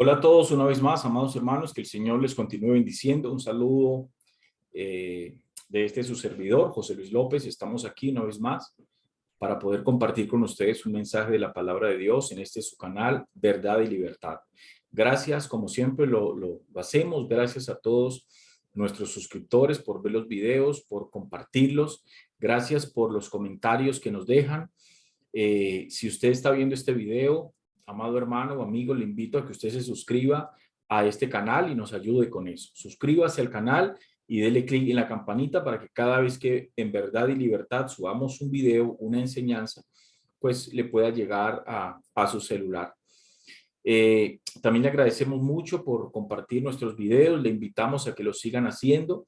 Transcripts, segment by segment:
Hola a todos una vez más, amados hermanos, que el Señor les continúe bendiciendo. Un saludo de su servidor, José Luis López. Estamos aquí una vez más para poder compartir con ustedes un mensaje de la palabra de Dios en su canal, Verdad y Libertad. Gracias, como siempre lo hacemos. Gracias a todos nuestros suscriptores por ver los videos, por compartirlos. Gracias por los comentarios que nos dejan. Si usted está viendo este video, amado hermano o amigo, le invito a que usted se suscriba a este canal y nos ayude con eso. Suscríbase al canal y dele clic en la campanita para que cada vez que en Verdad y Libertad subamos un video, una enseñanza, pues le pueda llegar a su celular. También le agradecemos mucho por compartir nuestros videos. Le invitamos a que lo sigan haciendo.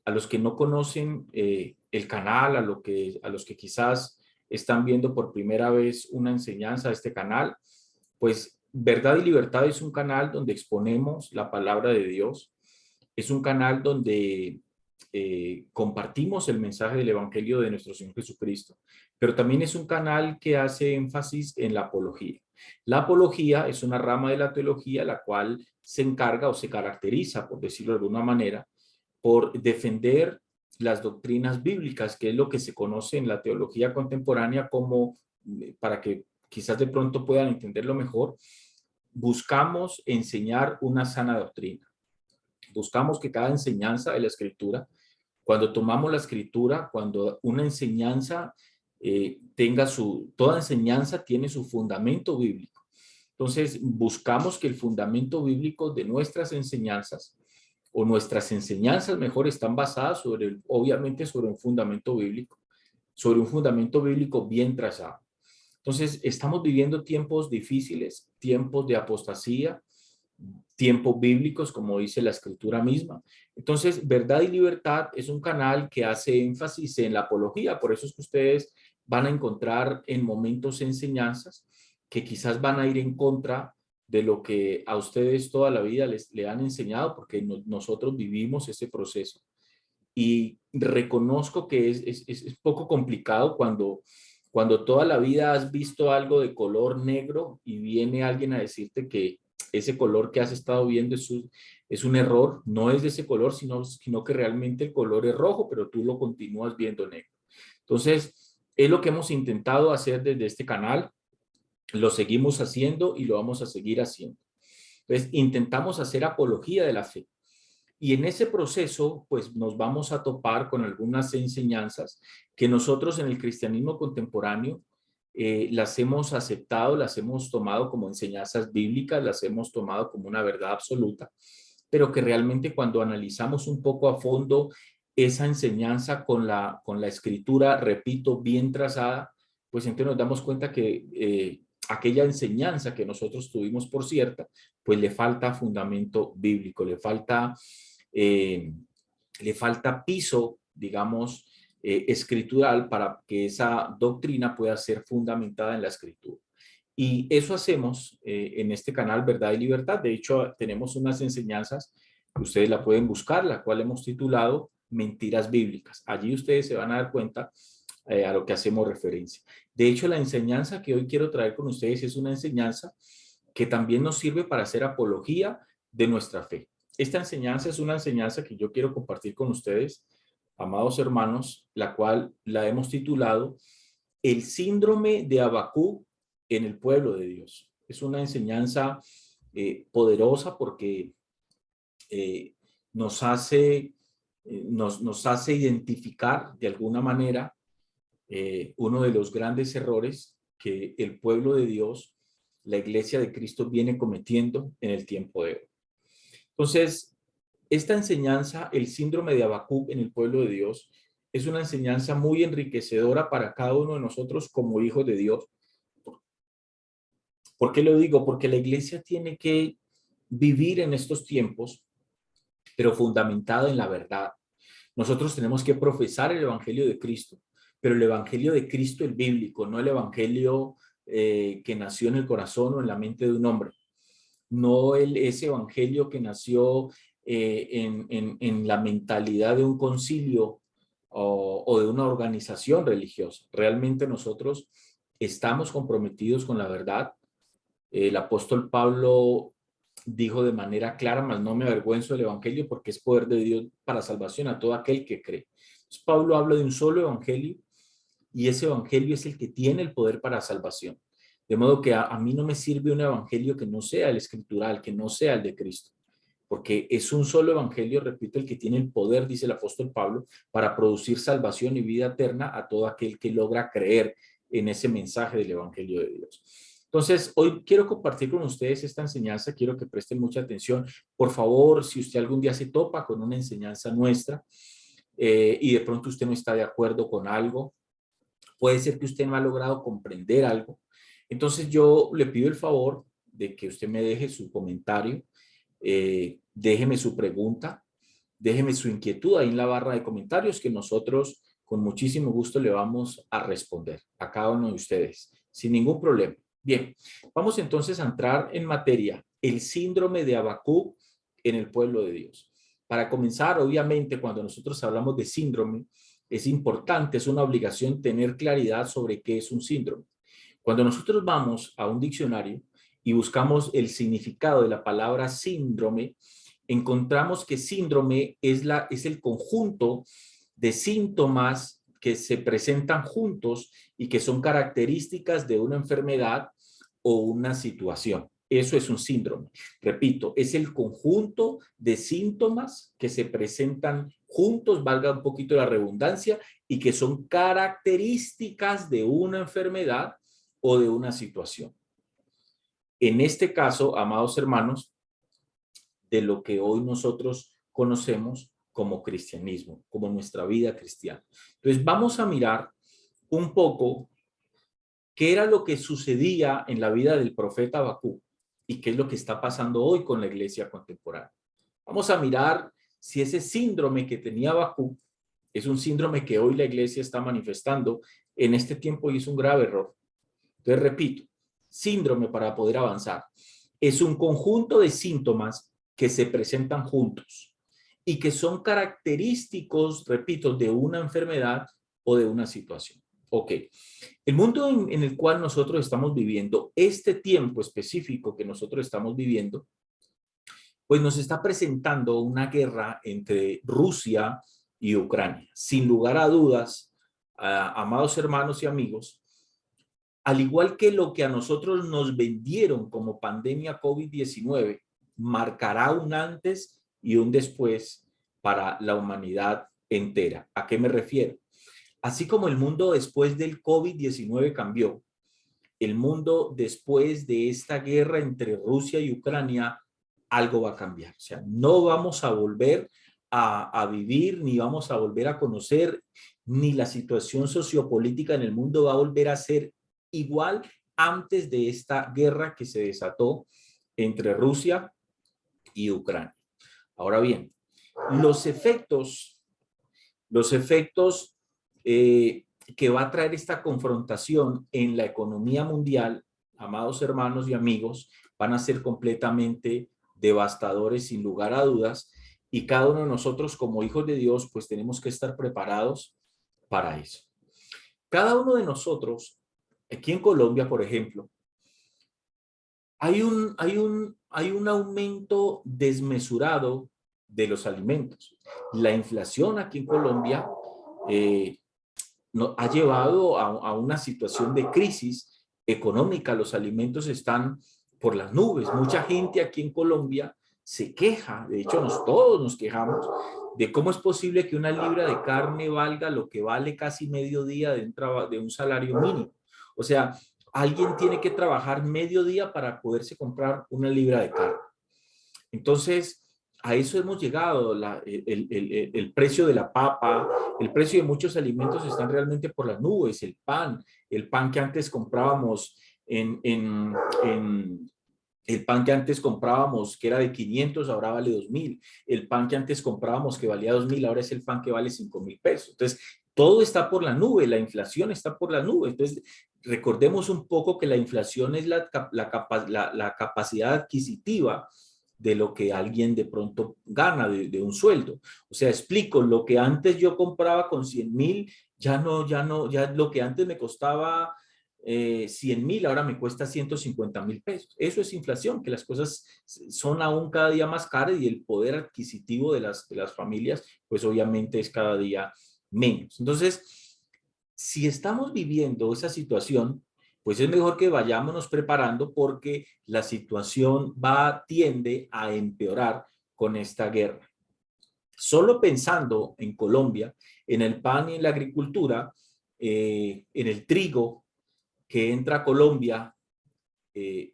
A los que no conocen el canal, a los que quizás están viendo por primera vez una enseñanza de este canal, pues Verdad y Libertad es un canal donde exponemos la palabra de Dios. Es un canal donde compartimos el mensaje del Evangelio de nuestro Señor Jesucristo, pero también es un canal que hace énfasis en la apología. La apología es una rama de la teología la cual se encarga o se caracteriza, por decirlo de alguna manera, por defender las doctrinas bíblicas, que es lo que se conoce en la teología contemporánea como, para que quizás de pronto puedan entenderlo mejor, buscamos enseñar una sana doctrina. Buscamos que cada enseñanza de la Escritura, cuando tomamos la Escritura, cuando una enseñanza toda enseñanza tiene su fundamento bíblico. Entonces, buscamos que el fundamento bíblico de nuestras enseñanzas, o nuestras enseñanzas mejor, están basadas obviamente sobre un fundamento bíblico bien trazado. Entonces, estamos viviendo tiempos difíciles, tiempos de apostasía, tiempos bíblicos, como dice la escritura misma. Entonces, Verdad y Libertad es un canal que hace énfasis en la apología. Por eso es que ustedes van a encontrar en momentos enseñanzas que quizás van a ir en contra de lo que a ustedes toda la vida le han enseñado, porque nosotros vivimos ese proceso. Y reconozco que es poco complicado cuando toda la vida has visto algo de color negro y viene alguien a decirte que ese color que has estado viendo es un error, no es de ese color, sino que realmente el color es rojo, pero tú lo continúas viendo negro. Entonces, es lo que hemos intentado hacer desde este canal, lo seguimos haciendo y lo vamos a seguir haciendo. Entonces, intentamos hacer apología de la fe. Y en ese proceso, pues nos vamos a topar con algunas enseñanzas que nosotros en el cristianismo contemporáneo las hemos aceptado, las hemos tomado como enseñanzas bíblicas, las hemos tomado como una verdad absoluta, pero que realmente cuando analizamos un poco a fondo esa enseñanza con la escritura, repito, bien trazada, pues entonces nos damos cuenta que aquella enseñanza que nosotros tuvimos por cierta, pues le falta fundamento bíblico, eh, le falta piso, digamos, escritural para que esa doctrina pueda ser fundamentada en la escritura. Y eso hacemos en este canal Verdad y Libertad. De hecho, tenemos unas enseñanzas que ustedes la pueden buscar, la cual hemos titulado Mentiras Bíblicas. Allí ustedes se van a dar cuenta a lo que hacemos referencia. De hecho, la enseñanza que hoy quiero traer con ustedes es una enseñanza que también nos sirve para hacer apología de nuestra fe. Esta enseñanza es una enseñanza que yo quiero compartir con ustedes, amados hermanos, la cual la hemos titulado El síndrome de Habacuc en el pueblo de Dios. Es una enseñanza poderosa porque eh, nos hace, nos hace identificar de alguna manera uno de los grandes errores que el pueblo de Dios, la iglesia de Cristo, viene cometiendo en el tiempo de hoy. Entonces, esta enseñanza, el síndrome de Habacuc en el pueblo de Dios, es una enseñanza muy enriquecedora para cada uno de nosotros como hijos de Dios. ¿Por qué lo digo? Porque la iglesia tiene que vivir en estos tiempos, pero fundamentada en la verdad. Nosotros tenemos que profesar el evangelio de Cristo, pero el evangelio de Cristo el bíblico, no el evangelio que nació en el corazón o en la mente de un hombre, no ese evangelio que nació en la mentalidad de un concilio o de una organización religiosa. Realmente nosotros estamos comprometidos con la verdad. El apóstol Pablo dijo de manera clara, mas no me avergüenzo del evangelio porque es poder de Dios para salvación a todo aquel que cree. Entonces, Pablo habla de un solo evangelio y ese evangelio es el que tiene el poder para salvación. De modo que a mí no me sirve un evangelio que no sea el escritural, que no sea el de Cristo, porque es un solo evangelio, repito, el que tiene el poder, dice el apóstol Pablo, para producir salvación y vida eterna a todo aquel que logra creer en ese mensaje del evangelio de Dios. Entonces, hoy quiero compartir con ustedes esta enseñanza, quiero que presten mucha atención. Por favor, si usted algún día se topa con una enseñanza nuestra y de pronto usted no está de acuerdo con algo, puede ser que usted no ha logrado comprender algo, entonces yo le pido el favor de que usted me deje su comentario, déjeme su pregunta, déjeme su inquietud ahí en la barra de comentarios que nosotros con muchísimo gusto le vamos a responder a cada uno de ustedes, sin ningún problema. Bien, vamos entonces a entrar en materia, el síndrome de Habacuc en el pueblo de Dios. Para comenzar, obviamente, cuando nosotros hablamos de síndrome, es importante, es una obligación tener claridad sobre qué es un síndrome. Cuando nosotros vamos a un diccionario y buscamos el significado de la palabra síndrome, encontramos que síndrome es el conjunto de síntomas que se presentan juntos y que son características de una enfermedad o una situación. Eso es un síndrome. Repito, es el conjunto de síntomas que se presentan juntos, valga un poquito la redundancia, y que son características de una enfermedad o de una situación. En este caso, amados hermanos, de lo que hoy nosotros conocemos como cristianismo, como nuestra vida cristiana. Entonces, vamos a mirar un poco qué era lo que sucedía en la vida del profeta Habacuc y qué es lo que está pasando hoy con la iglesia contemporánea. Vamos a mirar si ese síndrome que tenía Habacuc es un síndrome que hoy la iglesia está manifestando en este tiempo y es un grave error. Entonces, repito, síndrome para poder avanzar. Es un conjunto de síntomas que se presentan juntos y que son característicos, repito, de una enfermedad o de una situación. Ok, el mundo en el cual nosotros estamos viviendo, este tiempo específico que nosotros estamos viviendo, pues nos está presentando una guerra entre Rusia y Ucrania. Sin lugar a dudas, amados hermanos y amigos, al igual que lo que a nosotros nos vendieron como pandemia COVID-19, marcará un antes y un después para la humanidad entera. ¿A qué me refiero? Así como el mundo después del COVID-19 cambió, el mundo después de esta guerra entre Rusia y Ucrania, algo va a cambiar. O sea, no vamos a volver a vivir, ni vamos a volver a conocer, ni la situación sociopolítica en el mundo va a volver a ser igual antes de esta guerra que se desató entre Rusia y Ucrania. Ahora bien, los efectos que va a traer esta confrontación en la economía mundial, amados hermanos y amigos, van a ser completamente devastadores sin lugar a dudas, y cada uno de nosotros como hijos de Dios pues tenemos que estar preparados para eso. Cada uno de nosotros, aquí en Colombia por ejemplo, hay un aumento desmesurado de los alimentos. La inflación aquí en Colombia ha llevado a una situación de crisis económica. Los alimentos están por las nubes. Mucha gente aquí en Colombia se queja, de hecho todos nos quejamos de cómo es posible que una libra de carne valga lo que vale casi medio día de un salario mínimo. O sea, alguien tiene que trabajar medio día para poderse comprar una libra de carne. Entonces, a eso hemos llegado. El precio de la papa, el precio de muchos alimentos están realmente por las nubes. El pan que antes comprábamos el pan que antes comprábamos que era de 500, ahora vale 2,000. El pan que antes comprábamos que valía 2,000, ahora es el pan que vale 5,000 pesos. Entonces, todo está por la nube, la inflación está por la nube. Entonces, recordemos un poco que la inflación es la capacidad adquisitiva de lo que alguien de pronto gana de un sueldo. O sea, explico, lo que antes yo compraba con 100,000, ya lo que antes me costaba 100.000, ahora me cuesta 150.000 pesos. Eso es inflación, que las cosas son aún cada día más caras y el poder adquisitivo de las familias, pues obviamente es cada día menos. Entonces, si estamos viviendo esa situación, pues es mejor que vayámonos preparando porque la situación tiende a empeorar con esta guerra. Solo pensando en Colombia, en el pan y en la agricultura, en el trigo que entra a Colombia, eh,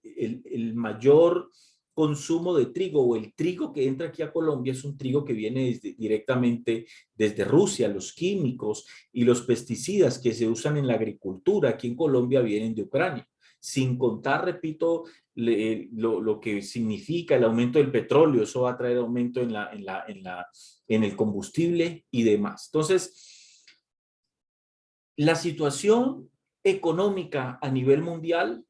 el mayor consumo de trigo o el trigo que entra aquí a Colombia es un trigo que viene directamente desde Rusia. Los químicos y los pesticidas que se usan en la agricultura aquí en Colombia vienen de Ucrania. Sin contar, repito, lo que significa el aumento del petróleo, eso va a traer aumento en el combustible y demás. Entonces, la situación económica a nivel mundial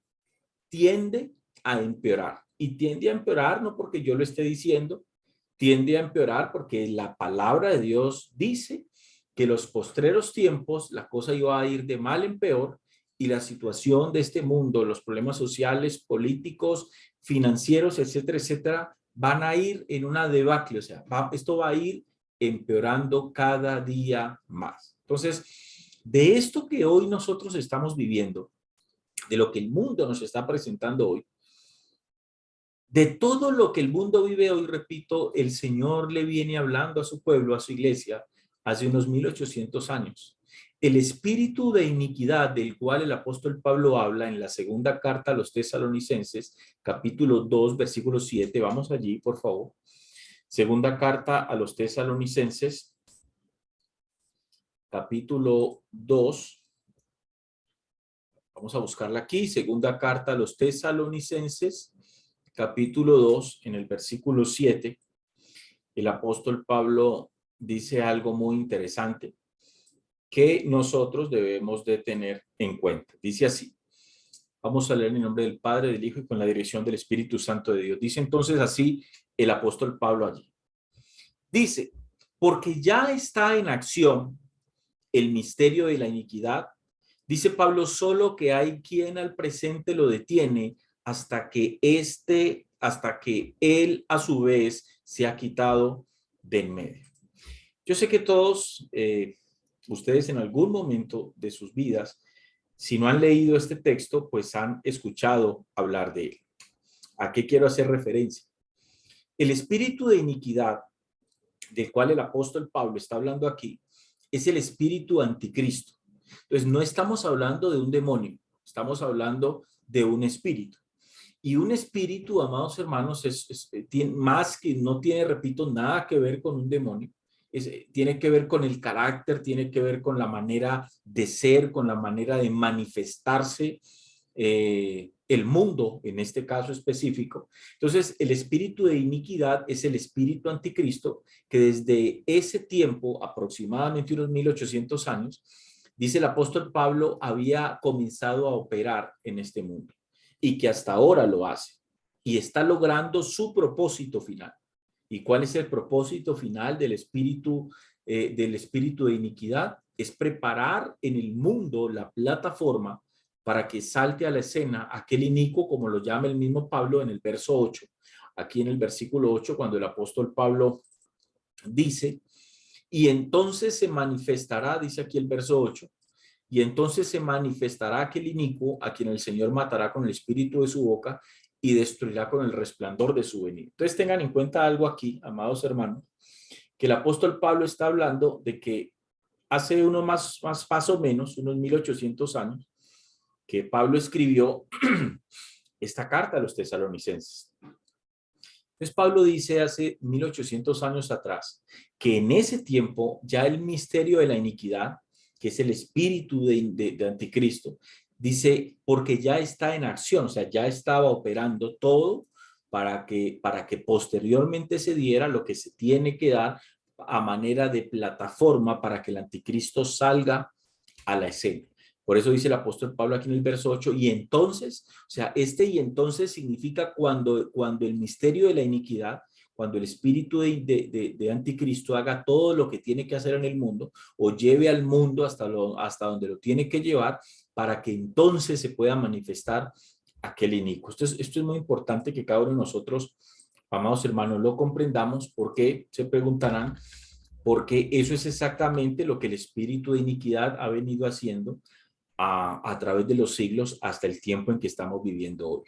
tiende a empeorar. Y tiende a empeorar no porque yo lo esté diciendo, tiende a empeorar porque la palabra de Dios dice que los postreros tiempos la cosa iba a ir de mal en peor y la situación de este mundo, los problemas sociales, políticos, financieros, etcétera, etcétera, van a ir en una debacle. O sea, esto va a ir empeorando cada día más. Entonces, de esto que hoy nosotros estamos viviendo, de lo que el mundo nos está presentando hoy, de todo lo que el mundo vive hoy, repito, el Señor le viene hablando a su pueblo, a su iglesia, hace unos 1800 años. El espíritu de iniquidad del cual el apóstol Pablo habla en la segunda carta a los Tesalonicenses, capítulo 2, versículo 7. Vamos allí, por favor. Segunda carta a los Tesalonicenses, capítulo 2. Vamos a buscarla aquí. Segunda carta a los Tesalonicenses, capítulo 2, en el versículo 7, el apóstol Pablo dice algo muy interesante que nosotros debemos de tener en cuenta. Dice así, vamos a leer en el nombre del Padre, del Hijo y con la dirección del Espíritu Santo de Dios. Dice entonces así el apóstol Pablo allí. Dice, porque ya está en acción el misterio de la iniquidad. Dice Pablo, solo que hay quien al presente lo detiene hasta que él a su vez se ha quitado de en medio. Yo sé que todos ustedes en algún momento de sus vidas, si no han leído este texto, pues han escuchado hablar de él. ¿A qué quiero hacer referencia? El espíritu de iniquidad del cual el apóstol Pablo está hablando aquí es el espíritu anticristo. Entonces, no estamos hablando de un demonio, estamos hablando de un espíritu. Y un espíritu, amados hermanos, tiene, más que no tiene, repito, nada que ver con un demonio. Tiene que ver con el carácter, tiene que ver con la manera de ser, con la manera de manifestarse el mundo, en este caso específico. Entonces, el espíritu de iniquidad es el espíritu anticristo que desde ese tiempo, aproximadamente unos 1800 años, dice el apóstol Pablo, había comenzado a operar en este mundo y que hasta ahora lo hace y está logrando su propósito final. ¿Y cuál es el propósito final del espíritu de iniquidad? Es preparar en el mundo la plataforma para que salte a la escena aquel inicuo, como lo llama el mismo Pablo en el verso 8. Aquí en el versículo 8, cuando el apóstol Pablo dice, y entonces se manifestará, dice aquí el verso 8, y entonces se manifestará aquel inicuo a quien el Señor matará con el espíritu de su boca y destruirá con el resplandor de su venida. Entonces tengan en cuenta algo aquí, amados hermanos, que el apóstol Pablo está hablando de que hace unos más o menos, unos 1800 años, que Pablo escribió esta carta a los tesalonicenses. Entonces Pablo dice hace 1800 años atrás que en ese tiempo ya el misterio de la iniquidad, que es el espíritu de anticristo, dice porque ya está en acción, o sea, ya estaba operando todo para que posteriormente se diera lo que se tiene que dar a manera de plataforma para que el anticristo salga a la escena. Por eso dice el apóstol Pablo aquí en el verso 8, y entonces, o sea, y entonces significa cuando el misterio de la iniquidad, cuando el espíritu de anticristo haga todo lo que tiene que hacer en el mundo o lleve al mundo hasta donde lo tiene que llevar, para que entonces se pueda manifestar aquel inicuo. Esto es muy importante que cada uno de nosotros, amados hermanos, lo comprendamos. ¿Por qué? Se preguntarán. Porque eso es exactamente lo que el espíritu de iniquidad ha venido haciendo a través de los siglos hasta el tiempo en que estamos viviendo hoy.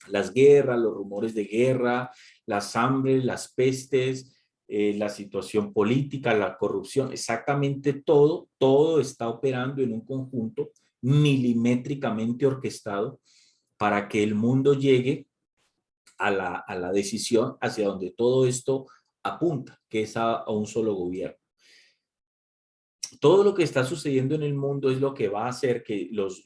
Las guerras, los rumores de guerra, las hambres, las pestes, la situación política, la corrupción, exactamente todo está operando en un conjunto milimétricamente orquestado para que el mundo llegue a la decisión hacia donde todo esto apunta, que es a un solo gobierno. Todo lo que está sucediendo en el mundo es lo que va a hacer que los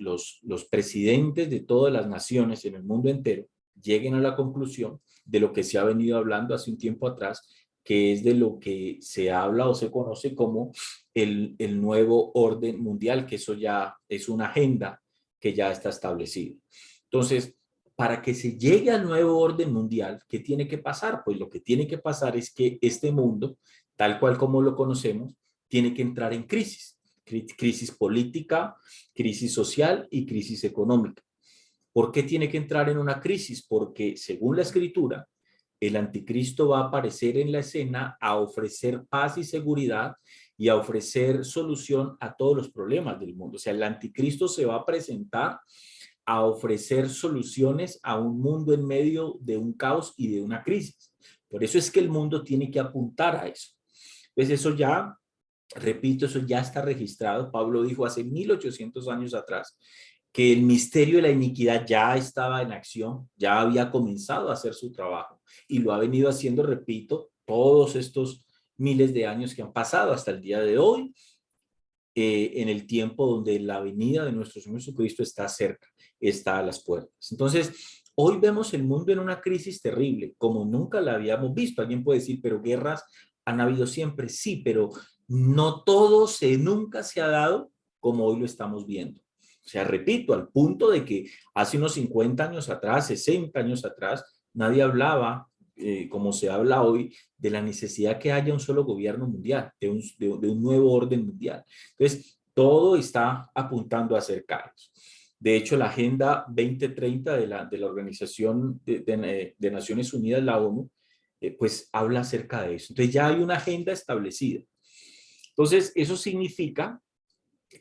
presidentes de todas las naciones en el mundo entero lleguen a la conclusión de lo que se ha venido hablando hace un tiempo atrás, que es de lo que se habla o se conoce como el nuevo orden mundial, que eso ya es una agenda que ya está establecida. Entonces, para que se llegue al nuevo orden mundial, ¿qué tiene que pasar? Pues lo que tiene que pasar es que este mundo, tal cual como lo conocemos, tiene que entrar en crisis. Crisis política, crisis social y crisis económica. ¿Por qué tiene que entrar en una crisis? Porque según la escritura, el anticristo va a aparecer en la escena a ofrecer paz y seguridad y a ofrecer solución a todos los problemas del mundo. O sea, el anticristo se va a presentar a ofrecer soluciones a un mundo en medio de un caos y de una crisis. Por eso es que el mundo tiene que apuntar a eso. Pues eso ya, repito, eso ya está registrado. Pablo dijo hace 1800 años atrás que el misterio de la iniquidad ya estaba en acción, ya había comenzado a hacer su trabajo y lo ha venido haciendo, repito, todos estos miles de años que han pasado hasta el día de hoy, en el tiempo donde la venida de nuestro Señor Jesucristo está cerca, está a las puertas. Entonces, hoy vemos el mundo en una crisis terrible, como nunca la habíamos visto. Alguien puede decir, pero guerras han habido siempre. Sí, pero no todo nunca se ha dado como hoy lo estamos viendo. O sea, repito, al punto de que hace unos 50 años atrás, 60 años atrás, nadie hablaba, como se habla hoy, de la necesidad que haya un solo gobierno mundial, de un nuevo orden mundial. Entonces, todo está apuntando a acercarnos. De hecho, la Agenda 2030 de la Organización de Naciones Unidas, la ONU, pues habla acerca de eso. Entonces, ya hay una agenda establecida. Entonces, eso significa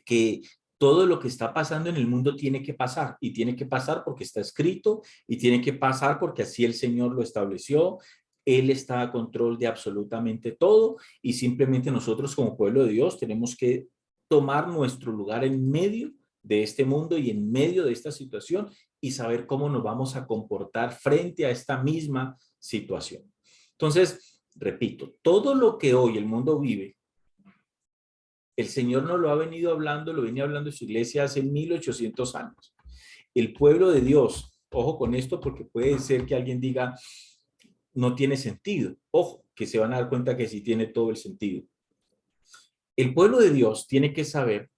que todo lo que está pasando en el mundo tiene que pasar, y tiene que pasar porque está escrito, y tiene que pasar porque así el Señor lo estableció. Él está a control de absolutamente todo, y simplemente nosotros como pueblo de Dios tenemos que tomar nuestro lugar en medio de este mundo y en medio de esta situación y saber cómo nos vamos a comportar frente a esta misma situación. Entonces, repito, todo lo que hoy el mundo vive, el Señor nos lo ha venido hablando, lo venía hablando en su iglesia hace 1800 años. El pueblo de Dios, ojo con esto porque puede ser que alguien diga, no tiene sentido. Ojo, que se van a dar cuenta que sí tiene todo el sentido. El pueblo de Dios tiene que saber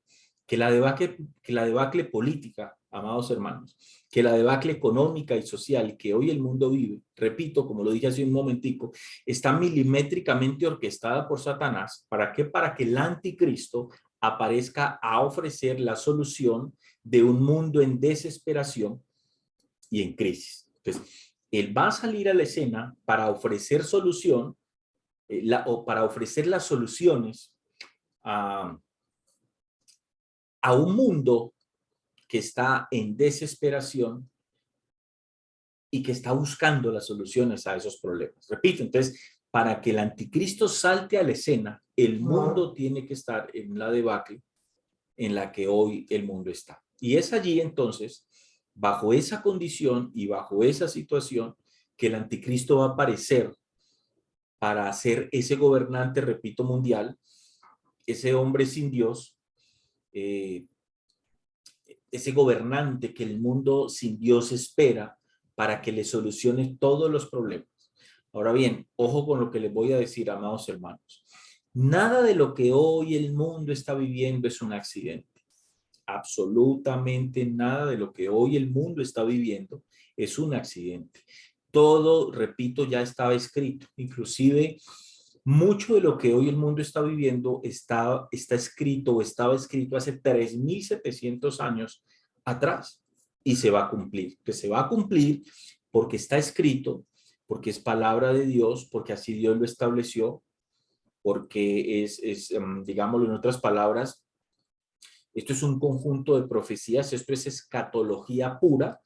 que la debacle política, amados hermanos, que la debacle económica y social que hoy el mundo vive, repito, como lo dije hace un momentico, está milimétricamente orquestada por Satanás. ¿Para qué? Para que el anticristo aparezca a ofrecer la solución de un mundo en desesperación y en crisis. Entonces, él va a salir a la escena para ofrecer solución, o para ofrecer las soluciones a un mundo que está en desesperación y que está buscando las soluciones a esos problemas. Repito, entonces, para que el anticristo salte a la escena, el mundo tiene que estar en la debacle en la que hoy el mundo está. Y es allí entonces, bajo esa condición y bajo esa situación, que el anticristo va a aparecer para ser ese gobernante, repito, mundial, ese hombre sin Dios, ese gobernante que el mundo sin Dios espera para que le solucione todos los problemas. Ahora bien, ojo con lo que les voy a decir, amados hermanos. Nada de lo que hoy el mundo está viviendo es un accidente. Absolutamente nada de lo que hoy el mundo está viviendo es un accidente. Todo, repito, ya estaba escrito. Inclusive Mucho de lo que hoy el mundo está viviendo está escrito o estaba escrito hace 3.700 años atrás y se va a cumplir. Que se va a cumplir porque está escrito, porque es palabra de Dios, porque así Dios lo estableció, porque digámoslo en otras palabras, esto es un conjunto de profecías, esto es escatología pura,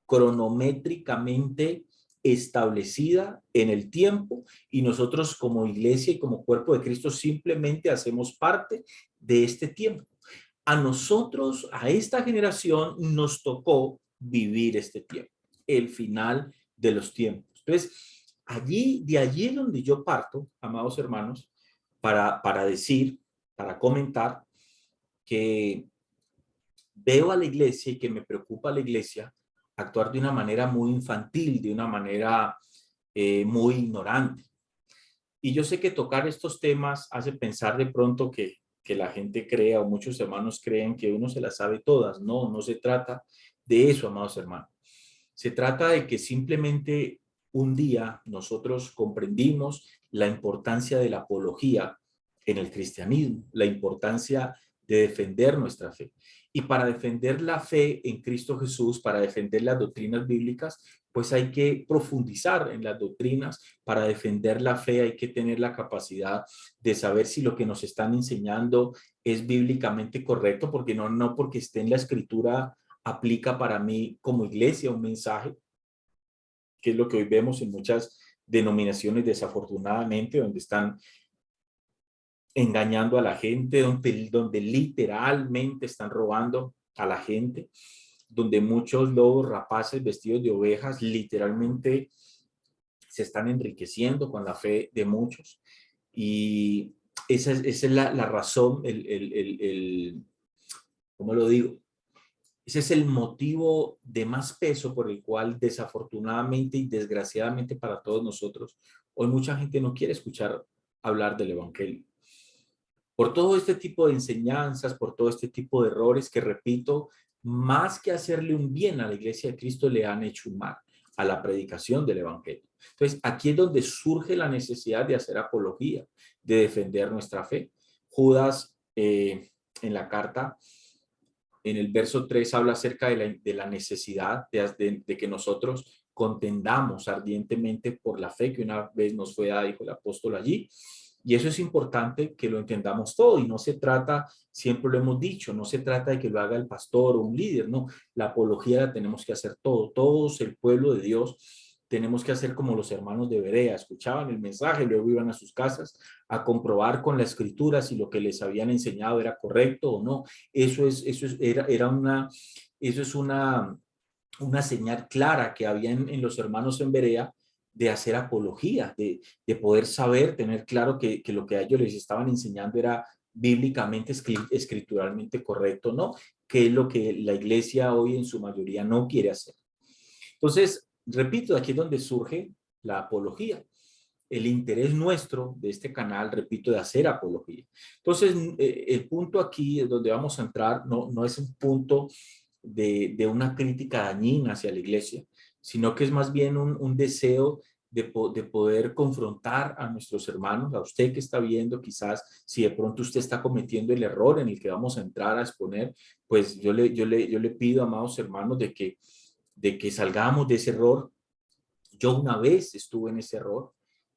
cronométricamente establecida en el tiempo, y nosotros como iglesia y como cuerpo de Cristo simplemente hacemos parte de este tiempo. A nosotros, a esta generación, nos tocó vivir este tiempo, el final de los tiempos. Entonces, de allí es donde yo parto, amados hermanos, para decir, para comentar que veo a la iglesia y que me preocupa a la iglesia actuar de una manera muy infantil, de una manera muy ignorante. Y yo sé que tocar estos temas hace pensar de pronto que la gente crea, o muchos hermanos creen que uno se las sabe todas. No, no se trata de eso, amados hermanos. Se trata de que simplemente un día nosotros comprendimos la importancia de la apología en el cristianismo, la importancia de defender nuestra fe. Y para defender la fe en Cristo Jesús, para defender las doctrinas bíblicas, pues hay que profundizar en las doctrinas. Para defender la fe hay que tener la capacidad de saber si lo que nos están enseñando es bíblicamente correcto, porque no porque esté en la escritura aplica para mí como iglesia un mensaje, que es lo que hoy vemos en muchas denominaciones desafortunadamente, donde están engañando a la gente, donde literalmente están robando a la gente, donde muchos lobos rapaces vestidos de ovejas literalmente se están enriqueciendo con la fe de muchos. Y esa es la razón, ¿cómo lo digo? Ese es el motivo de más peso por el cual desafortunadamente y desgraciadamente para todos nosotros, hoy mucha gente no quiere escuchar hablar del evangelio. Por todo este tipo de enseñanzas, por todo este tipo de errores que, repito, más que hacerle un bien a la iglesia de Cristo, le han hecho un mal a la predicación del evangelio. Entonces, aquí es donde surge la necesidad de hacer apología, de defender nuestra fe. Judas, en la carta, en el verso 3, habla acerca de la necesidad de que nosotros contendamos ardientemente por la fe que una vez nos fue dada, dijo el apóstol allí. Y eso es importante que lo entendamos todo, y no se trata, siempre lo hemos dicho, no se trata de que lo haga el pastor o un líder, no, la apología la tenemos que hacer todos el pueblo de Dios. Tenemos que hacer como los hermanos de Berea, escuchaban el mensaje, luego iban a sus casas a comprobar con la escritura si lo que les habían enseñado era correcto o no. Eso es una señal clara que había en los hermanos en Berea, de hacer apología, de poder saber, tener claro que lo que a ellos les estaban enseñando era bíblicamente, escrituralmente correcto, ¿no? Que es lo que la iglesia hoy en su mayoría no quiere hacer. Entonces, repito, aquí es donde surge la apología, el interés nuestro de este canal, repito, de hacer apología. Entonces, el punto aquí es donde vamos a entrar, no es un punto de una crítica dañina hacia la iglesia, sino que es más bien un deseo de poder confrontar a nuestros hermanos, a usted que está viendo, quizás si de pronto usted está cometiendo el error en el que vamos a entrar a exponer, pues yo le pido, amados hermanos, de que salgamos de ese error. Yo una vez estuve en ese error,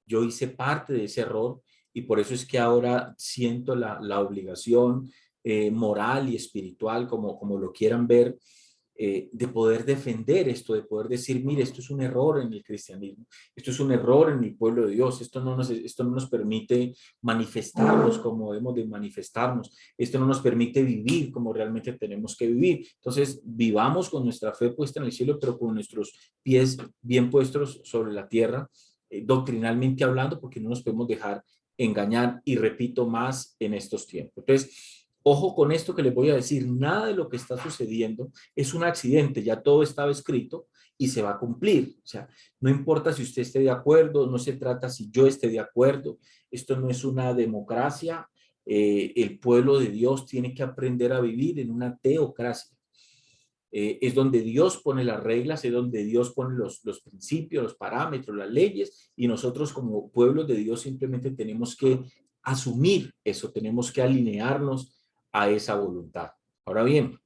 yo hice parte de ese error, y por eso es que ahora siento la obligación moral y espiritual, como lo quieran ver, de poder defender esto, de poder decir, mire, esto es un error en el cristianismo, esto es un error en el pueblo de Dios, esto no nos permite manifestarnos como debemos de manifestarnos, esto no nos permite vivir como realmente tenemos que vivir. Entonces, vivamos con nuestra fe puesta en el cielo, pero con nuestros pies bien puestos sobre la tierra, doctrinalmente hablando, porque no nos podemos dejar engañar, y repito, más en estos tiempos. Entonces, ojo con esto que les voy a decir, nada de lo que está sucediendo es un accidente, ya todo estaba escrito y se va a cumplir. O sea, no importa si usted esté de acuerdo, no se trata si yo esté de acuerdo, esto no es una democracia, el pueblo de Dios tiene que aprender a vivir en una teocracia. es donde Dios pone las reglas, es donde Dios pone los principios, los parámetros, las leyes, y nosotros como pueblos de Dios simplemente tenemos que asumir eso, tenemos que alinearnos a esa voluntad. Ahora bien,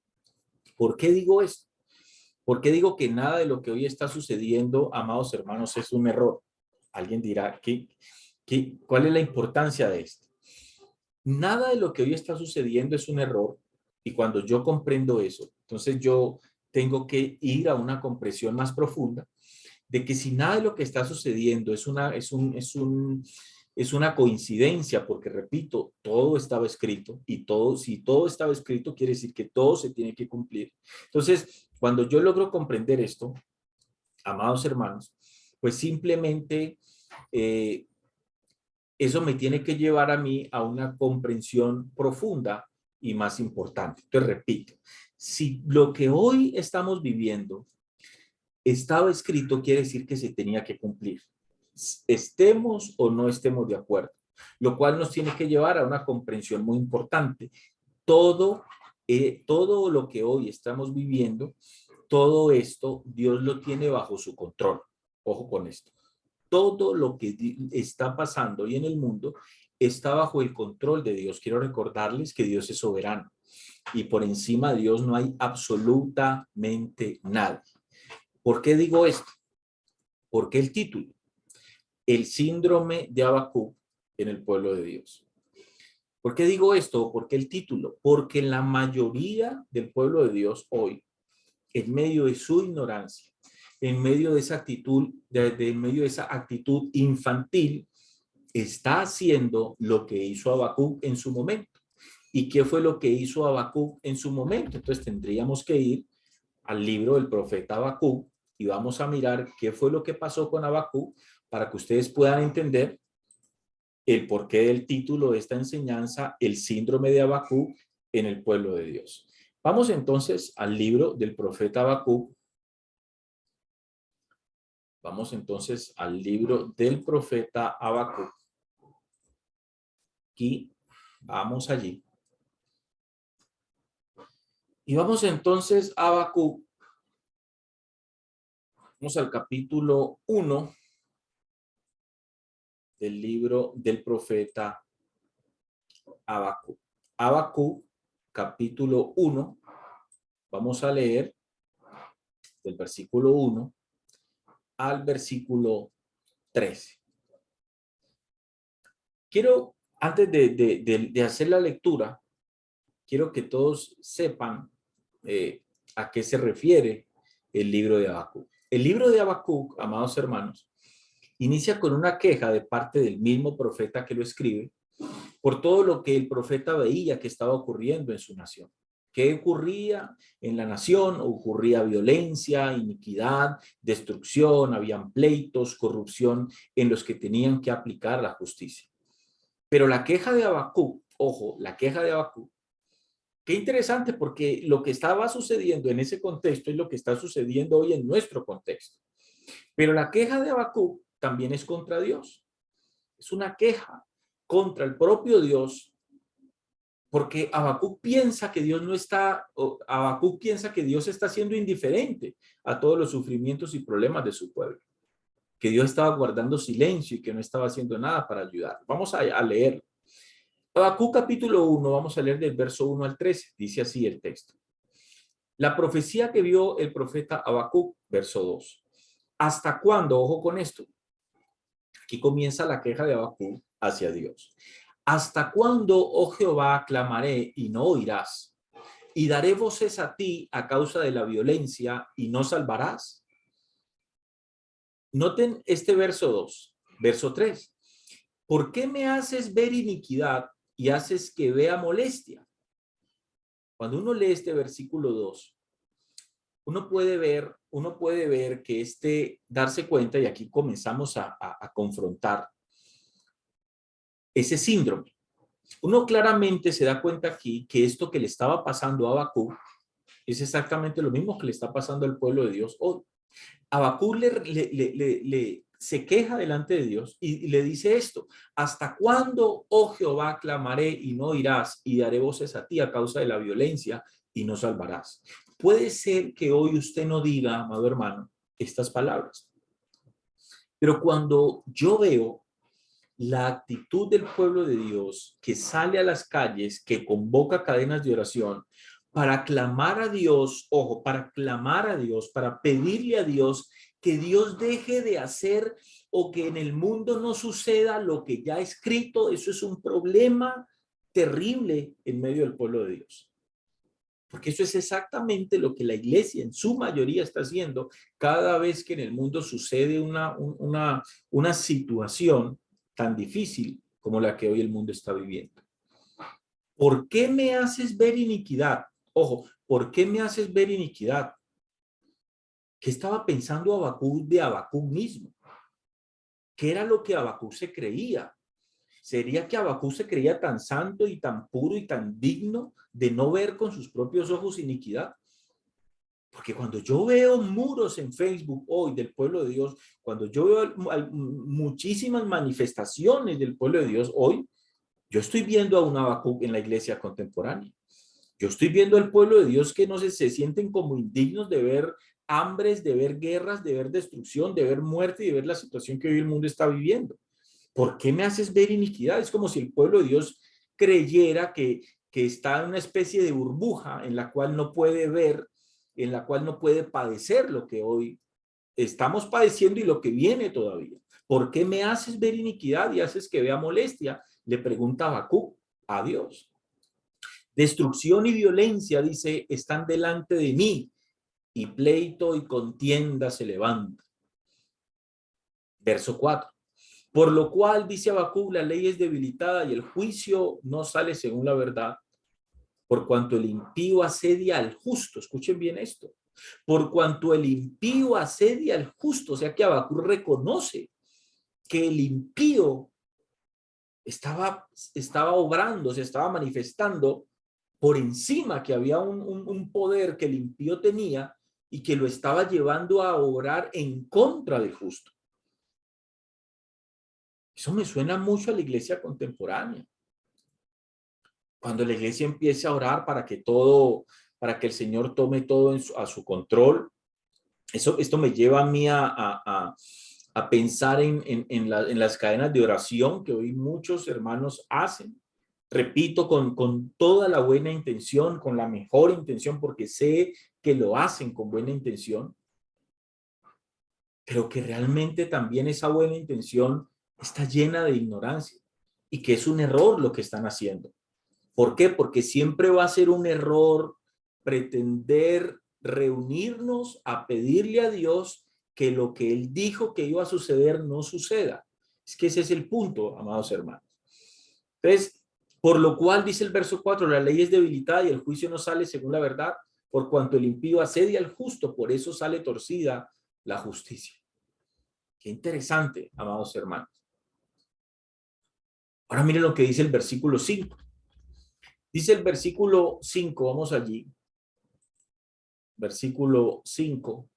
¿por qué digo esto? ¿Por qué digo que nada de lo que hoy está sucediendo, amados hermanos, es un error? Alguien dirá, ¿cuál es la importancia de esto? Nada de lo que hoy está sucediendo es un error, y cuando yo comprendo eso, entonces yo tengo que ir a una comprensión más profunda de que si nada de lo que está sucediendo es una coincidencia, porque repito, todo estaba escrito, y si todo estaba escrito quiere decir que todo se tiene que cumplir. Entonces, cuando yo logro comprender esto, amados hermanos, pues simplemente eso me tiene que llevar a mí a una comprensión profunda y más importante. Entonces, repito, si lo que hoy estamos viviendo estaba escrito, quiere decir que se tenía que cumplir, estemos o no estemos de acuerdo, lo cual nos tiene que llevar a una comprensión muy importante. Todo lo que hoy estamos viviendo, todo esto, Dios lo tiene bajo su control. Ojo con esto. Todo lo que está pasando hoy en el mundo está bajo el control de Dios. Quiero recordarles que Dios es soberano y por encima de Dios no hay absolutamente nada. ¿Por qué digo esto? Porque el título, el síndrome de Habacuc en el pueblo de Dios. ¿Por qué digo esto? ¿Por qué el título? Porque la mayoría del pueblo de Dios hoy, en medio de su ignorancia, en medio de esa actitud, en medio de esa actitud infantil, está haciendo lo que hizo Habacuc en su momento. ¿Y qué fue lo que hizo Habacuc en su momento? Entonces tendríamos que ir al libro del profeta Habacuc y vamos a mirar qué fue lo que pasó con Habacuc para que ustedes puedan entender el porqué del título de esta enseñanza, el síndrome de Habacuc en el pueblo de Dios. Vamos entonces al libro del profeta Habacuc. Vamos entonces al libro del profeta Habacuc. Aquí, vamos allí. Y vamos entonces a Habacuc. Vamos al capítulo 1 del libro del profeta Habacuc. Habacuc, capítulo 1. Vamos a leer del versículo 1 al versículo 13. Quiero, antes de hacer la lectura, quiero que todos sepan a qué se refiere el libro de Habacuc. El libro de Habacuc, amados hermanos, inicia con una queja de parte del mismo profeta que lo escribe por todo lo que el profeta veía que estaba ocurriendo en su nación. ¿Qué ocurría en la nación? Ocurría violencia, iniquidad, destrucción, habían pleitos, corrupción en los que tenían que aplicar la justicia. Pero la queja de Habacuc, ojo, la queja de Habacuc, qué interesante, porque lo que estaba sucediendo en ese contexto es lo que está sucediendo hoy en nuestro contexto. Pero la queja de Habacuc también es contra Dios. Es una queja contra el propio Dios, porque Habacuc piensa que Dios no está, Habacuc piensa que Dios está siendo indiferente a todos los sufrimientos y problemas de su pueblo, que Dios estaba guardando silencio y que no estaba haciendo nada para ayudar. Vamos a leer. Habacuc capítulo 1, vamos a leer del verso 1 al 13. Dice así el texto. La profecía que vio el profeta Habacuc, verso 2. ¿Hasta cuándo? Ojo con esto. Aquí comienza la queja de Habacuc hacia Dios. ¿Hasta cuándo, oh Jehová, clamaré y no oirás? Y daré voces a ti a causa de la violencia y no salvarás. Noten este verso 2, verso 3. ¿Por qué me haces ver iniquidad y haces que vea molestia? Cuando uno lee este versículo 2, uno puede ver que darse cuenta, y aquí comenzamos a confrontar ese síndrome. Uno claramente se da cuenta aquí que esto que le estaba pasando a Habacuc es exactamente lo mismo que le está pasando al pueblo de Dios hoy. Habacuc se queja delante de Dios y le dice esto: ¿hasta cuándo, oh Jehová, clamaré y no oirás, y daré voces a ti a causa de la violencia y no salvarás? Puede ser que hoy usted no diga, amado hermano, estas palabras, pero cuando yo veo la actitud del pueblo de Dios que sale a las calles, que convoca cadenas de oración para clamar a Dios, ojo, para clamar a Dios, para pedirle a Dios que Dios deje de hacer o que en el mundo no suceda lo que ya ha escrito, eso es un problema terrible en medio del pueblo de Dios. Porque eso es exactamente lo que la iglesia en su mayoría está haciendo cada vez que en el mundo sucede una situación tan difícil como la que hoy el mundo está viviendo. ¿Por qué me haces ver iniquidad? Ojo, ¿por qué me haces ver iniquidad? ¿Qué estaba pensando Habacuc de Habacuc mismo? ¿Qué era lo que Habacuc se creía? ¿Sería que Habacuc se creía tan santo y tan puro y tan digno de no ver con sus propios ojos iniquidad? Porque cuando yo veo muros en Facebook hoy del pueblo de Dios, cuando yo veo muchísimas manifestaciones del pueblo de Dios hoy, yo estoy viendo a un Habacuc en la iglesia contemporánea. Yo estoy viendo al pueblo de Dios que no se sienten como indignos de ver hambres, de ver guerras, de ver destrucción, de ver muerte y de ver la situación que hoy el mundo está viviendo. ¿Por qué me haces ver iniquidad? Es como si el pueblo de Dios creyera que está en una especie de burbuja en la cual no puede ver, en la cual no puede padecer lo que hoy estamos padeciendo y lo que viene todavía. ¿Por qué me haces ver iniquidad y haces que vea molestia? Le pregunta Habacuc a Dios. Destrucción y violencia, dice, están delante de mí, y pleito y contienda se levantan. Verso 4. Por lo cual, dice Habacuc, la ley es debilitada y el juicio no sale según la verdad, por cuanto el impío asedia al justo. Escuchen bien esto. Por cuanto el impío asedia al justo, o sea que Habacuc reconoce que el impío estaba obrando, se estaba manifestando por encima, que había un poder que el impío tenía y que lo estaba llevando a obrar en contra del justo. Eso me suena mucho a la iglesia contemporánea. Cuando la iglesia empiece a orar para que el Señor tome todo a su control, esto me lleva a mí a pensar en las cadenas de oración que hoy muchos hermanos hacen. Repito, con toda la buena intención, con la mejor intención, porque sé que lo hacen con buena intención, pero que realmente también esa buena intención está llena de ignorancia y que es un error lo que están haciendo. ¿Por qué? Porque siempre va a ser un error pretender reunirnos a pedirle a Dios que lo que Él dijo que iba a suceder no suceda. Es que ese es el punto, amados hermanos. Entonces, por lo cual dice el verso 4, la ley es debilitada y el juicio no sale según la verdad, por cuanto el impío asedia al justo, por eso sale torcida la justicia. Qué interesante, amados hermanos. Ahora miren lo que dice el versículo 5. Dice el versículo 5, vamos allí. Versículo 5.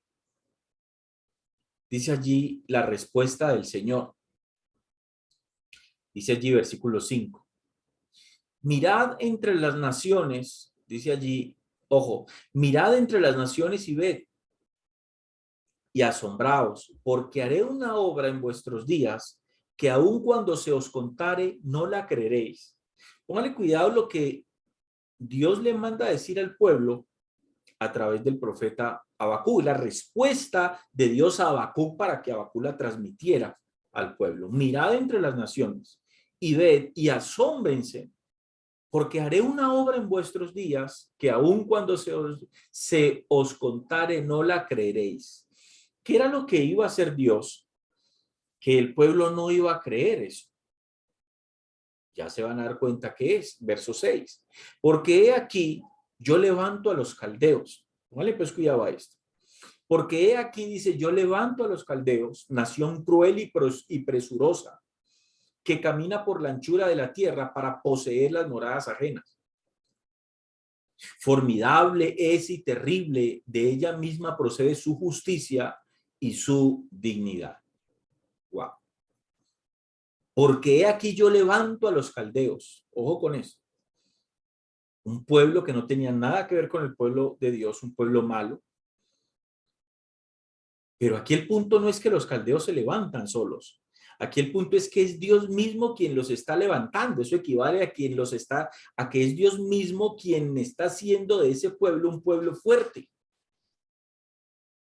Dice allí la respuesta del Señor. Dice allí versículo 5. Mirad entre las naciones, dice allí, ojo, mirad entre las naciones y ved y asombraos, porque haré una obra en vuestros días que aun cuando se os contare no la creeréis. Póngale cuidado lo que Dios le manda a decir al pueblo a través del profeta Habacuc, la respuesta de Dios a Habacuc para que Habacuc la transmitiera al pueblo. Mirad entre las naciones y ved y asómbrense, porque haré una obra en vuestros días que aun cuando se os contare no la creeréis. ¿Qué era lo que iba a hacer Dios? Que el pueblo no iba a creer eso. Ya se van a dar cuenta que es, verso 6. Porque he aquí, yo levanto a los caldeos. Vale, pues cuidado a esto. Porque he aquí, dice, yo levanto a los caldeos, nación cruel y presurosa, que camina por la anchura de la tierra para poseer las moradas ajenas. Formidable es y terrible, de ella misma procede su justicia y su dignidad. Wow. Porque he aquí yo levanto a los caldeos. Ojo con eso. un pueblo que no tenía nada que ver con el pueblo de Dios, un pueblo malo. Pero aquí el punto no es que los caldeos se levantan solos. Aquí el punto es que es Dios mismo quien los está levantando. Eso equivale a que es Dios mismo quien está haciendo de ese pueblo un pueblo fuerte,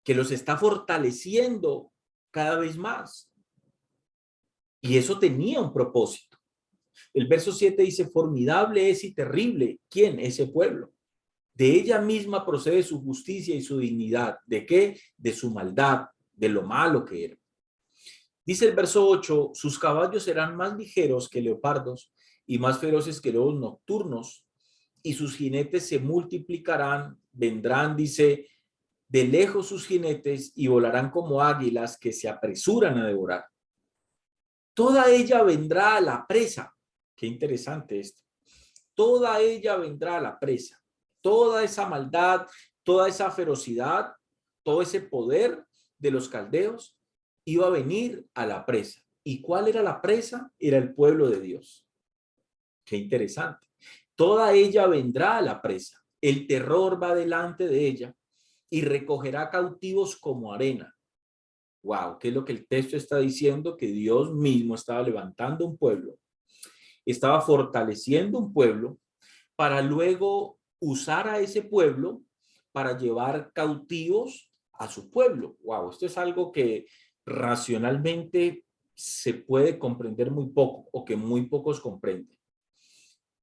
que los está fortaleciendo cada vez más. Y eso tenía un propósito. El verso 7 dice, formidable es y terrible. ¿Quién? Ese pueblo. De ella misma procede su justicia y su dignidad. ¿De qué? De su maldad, de lo malo que era. Dice el verso 8, sus caballos serán más ligeros que leopardos y más feroces que lobos nocturnos, y sus jinetes se multiplicarán, vendrán, dice, de lejos sus jinetes y volarán como águilas que se apresuran a devorar. Toda ella vendrá a la presa. Qué interesante esto. Toda ella vendrá a la presa. Toda esa maldad, toda esa ferocidad, todo ese poder de los caldeos iba a venir a la presa. ¿Y cuál era la presa? Era el pueblo de Dios. Qué interesante. Toda ella vendrá a la presa. El terror va delante de ella y recogerá cautivos como arena. Wow, ¿qué es lo que el texto está diciendo? Que Dios mismo estaba levantando un pueblo, estaba fortaleciendo un pueblo para luego usar a ese pueblo para llevar cautivos a su pueblo. Wow, esto es algo que racionalmente se puede comprender muy poco o que muy pocos comprenden.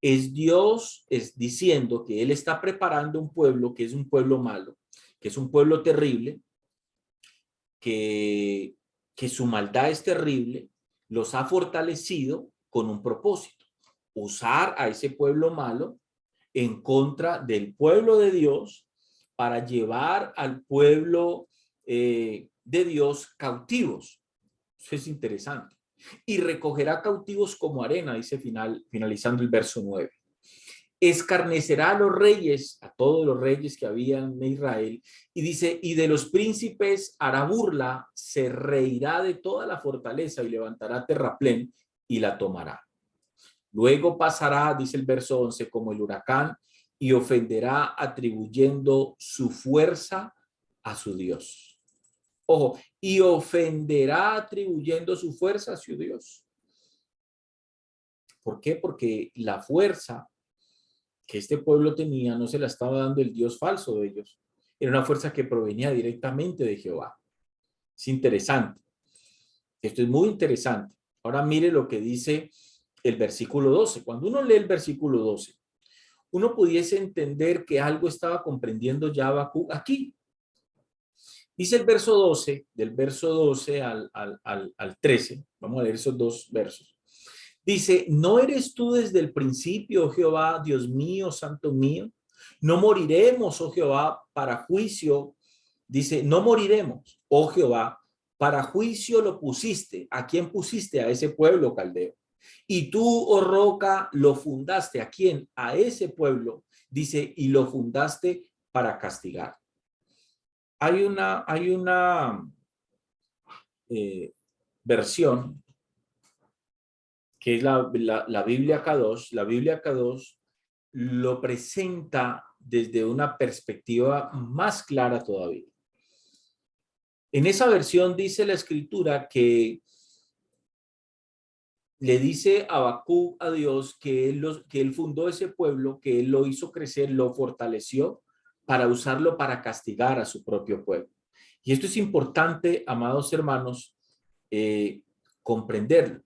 Es Dios diciendo que Él está preparando un pueblo que es un pueblo malo, que es un pueblo terrible, que, que su maldad es terrible, los ha fortalecido con un propósito, usar a ese pueblo malo en contra del pueblo de Dios para llevar al pueblo de Dios cautivos. Eso es interesante. Y recogerá cautivos como arena, dice finalizando el verso 9. Escarnecerá a los reyes, a todos los reyes que habían en Israel, y dice, y de los príncipes hará burla, se reirá de toda la fortaleza y levantará terraplén y la tomará. Luego pasará, dice el verso 11, como el huracán y ofenderá atribuyendo su fuerza a su Dios. Ojo, y ofenderá atribuyendo su fuerza a su Dios. ¿Por qué? Porque la fuerza que este pueblo tenía no se la estaba dando el Dios falso de ellos. Era una fuerza que provenía directamente de Jehová. Es interesante. Esto es muy interesante. Ahora mire lo que dice el versículo 12. Cuando uno lee el versículo 12, uno pudiese entender que algo estaba comprendiendo ya Habacuc aquí. Dice el verso 12, del verso 12 al 13, vamos a leer esos dos versos. Dice, ¿no eres tú desde el principio, oh Jehová, Dios mío, santo mío? No moriremos, oh Jehová, para juicio. Dice, no moriremos, oh Jehová, para juicio lo pusiste. ¿A quién pusiste? A ese pueblo caldeo. Y tú, oh roca, lo fundaste. ¿A quién? A ese pueblo. Dice, y lo fundaste para castigar. Hay una versión que es la Biblia K2. La Biblia K2 lo presenta desde una perspectiva más clara todavía. En esa versión dice la escritura que le dice Habacuc a Dios que él fundó ese pueblo, que él lo hizo crecer, lo fortaleció para usarlo para castigar a su propio pueblo. Y esto es importante, amados hermanos, comprenderlo.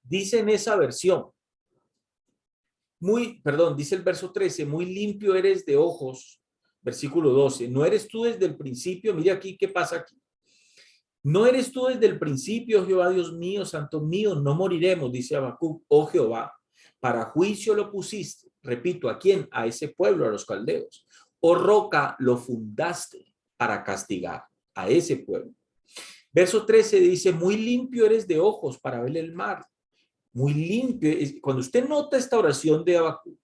Dice en esa versión, dice el verso 13, muy limpio eres de ojos, versículo 12, no eres tú desde el principio, mire aquí qué pasa aquí. No eres tú desde el principio, Jehová Dios mío, santo mío, no moriremos, dice Habacuc, oh Jehová, para juicio lo pusiste. Repito, ¿a quién? A ese pueblo, a los caldeos. Oh roca, lo fundaste para castigar a ese pueblo. Verso 13 dice, muy limpio eres de ojos para ver el mar. Muy limpio. Cuando usted nota esta oración de Habacuc,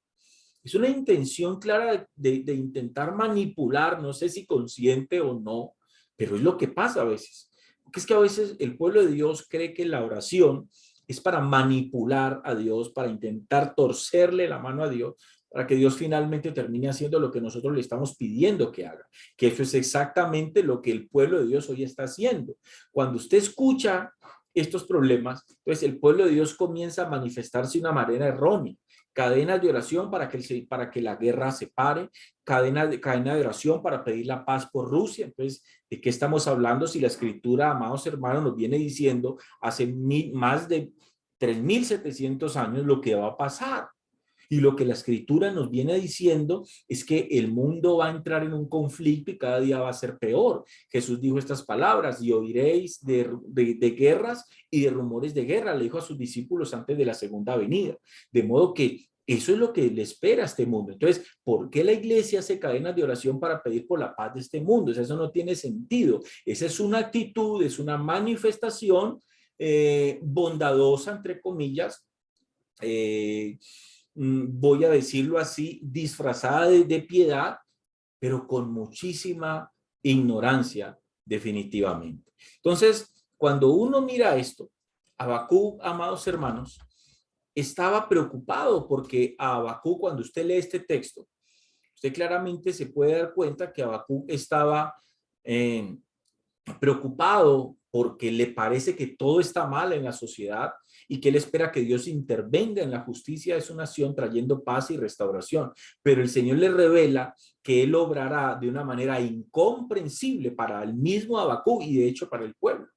es una intención clara de intentar manipular, no sé si consciente o no, pero es lo que pasa a veces. Porque es que a veces el pueblo de Dios cree que la oración es para manipular a Dios, para intentar torcerle la mano a Dios, para que Dios finalmente termine haciendo lo que nosotros le estamos pidiendo que haga, que eso es exactamente lo que el pueblo de Dios hoy está haciendo. Cuando usted escucha estos problemas, entonces el pueblo de Dios comienza a manifestarse de una manera errónea. Cadenas de oración para que la guerra se pare, cadena de oración para pedir la paz por Rusia. Entonces, ¿de qué estamos hablando si la escritura, amados hermanos, nos viene diciendo hace más de 3.700 años lo que va a pasar? Y lo que la escritura nos viene diciendo es que el mundo va a entrar en un conflicto y cada día va a ser peor. Jesús dijo estas palabras: y oiréis de guerras y de rumores de guerra, le dijo a sus discípulos antes de la segunda venida. De modo que eso es lo que le espera a este mundo. Entonces, ¿por qué la iglesia hace cadenas de oración para pedir por la paz de este mundo? Eso no tiene sentido. Esa es una actitud, es una manifestación bondadosa, entre comillas, voy a decirlo así, disfrazada de piedad, pero con muchísima ignorancia, definitivamente. Entonces, cuando uno mira esto, Habacuc, amados hermanos, estaba preocupado porque a Habacuc, cuando usted lee este texto, usted claramente se puede dar cuenta que Habacuc estaba preocupado porque le parece que todo está mal en la sociedad y que él espera que Dios intervenga en la justicia de su nación trayendo paz y restauración. Pero el Señor le revela que él obrará de una manera incomprensible para el mismo Habacuc y de hecho para el pueblo.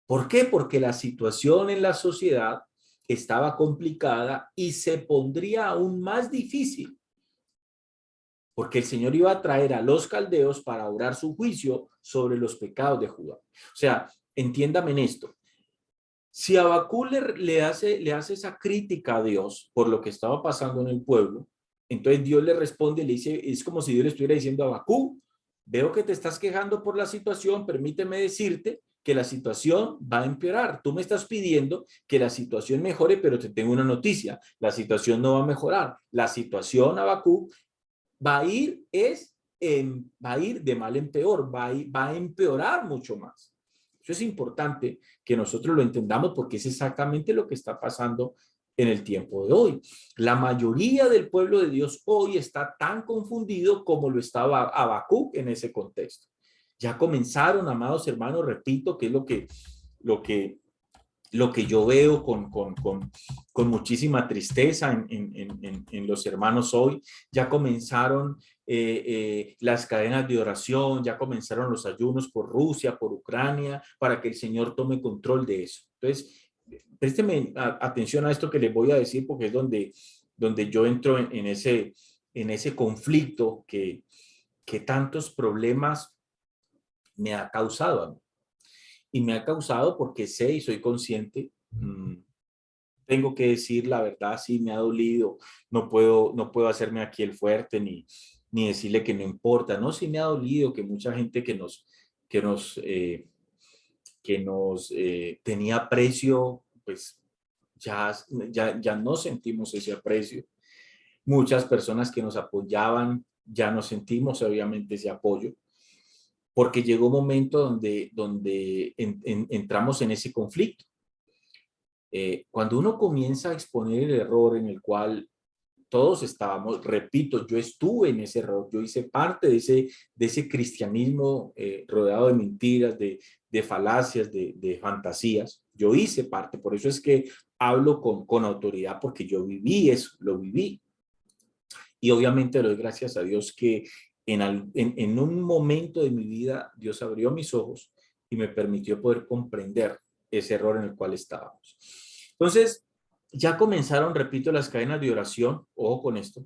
¿Por qué? Porque la situación en la sociedad estaba complicada y se pondría aún más difícil, porque el Señor iba a traer a los caldeos para obrar su juicio sobre los pecados de Judá. O sea, entiéndame en esto. Si Habacuc le hace esa crítica a Dios por lo que estaba pasando en el pueblo, entonces Dios le responde y le dice, es como si Dios le estuviera diciendo a Habacuc: veo que te estás quejando por la situación, permíteme decirte que la situación va a empeorar. Tú me estás pidiendo que la situación mejore, pero te tengo una noticia: la situación no va a mejorar. La situación, Habacuc, va a ir de mal en peor, va a empeorar mucho más. Eso es importante que nosotros lo entendamos porque es exactamente lo que está pasando en el tiempo de hoy. La mayoría del pueblo de Dios hoy está tan confundido como lo estaba Habacuc en ese contexto. Ya comenzaron, amados hermanos, repito, que es lo que yo veo con muchísima tristeza en los hermanos hoy. Ya comenzaron las cadenas de oración, ya comenzaron los ayunos por Rusia, por Ucrania, para que el Señor tome control de eso. Entonces, présteme atención a esto que les voy a decir, porque es donde yo entro en ese conflicto que tantos problemas me ha causado a mí. Y me ha causado porque sé y soy consciente, tengo que decir la verdad, sí me ha dolido, no puedo hacerme aquí el fuerte ni decirle que no importa, no, sí me ha dolido que mucha gente que nos tenía aprecio, pues ya no sentimos ese aprecio. Muchas personas que nos apoyaban, ya no sentimos obviamente ese apoyo, porque llegó un momento donde entramos en ese conflicto. Cuando uno comienza a exponer el error en el cual todos estábamos, repito, yo estuve en ese error, yo hice parte de ese cristianismo rodeado de mentiras, de falacias, de fantasías, yo hice parte, por eso es que hablo con autoridad, porque yo viví eso, lo viví. Y obviamente doy gracias a Dios que en un momento de mi vida Dios abrió mis ojos y me permitió poder comprender ese error en el cual estábamos. Entonces, ya comenzaron, repito, las cadenas de oración, ojo con esto,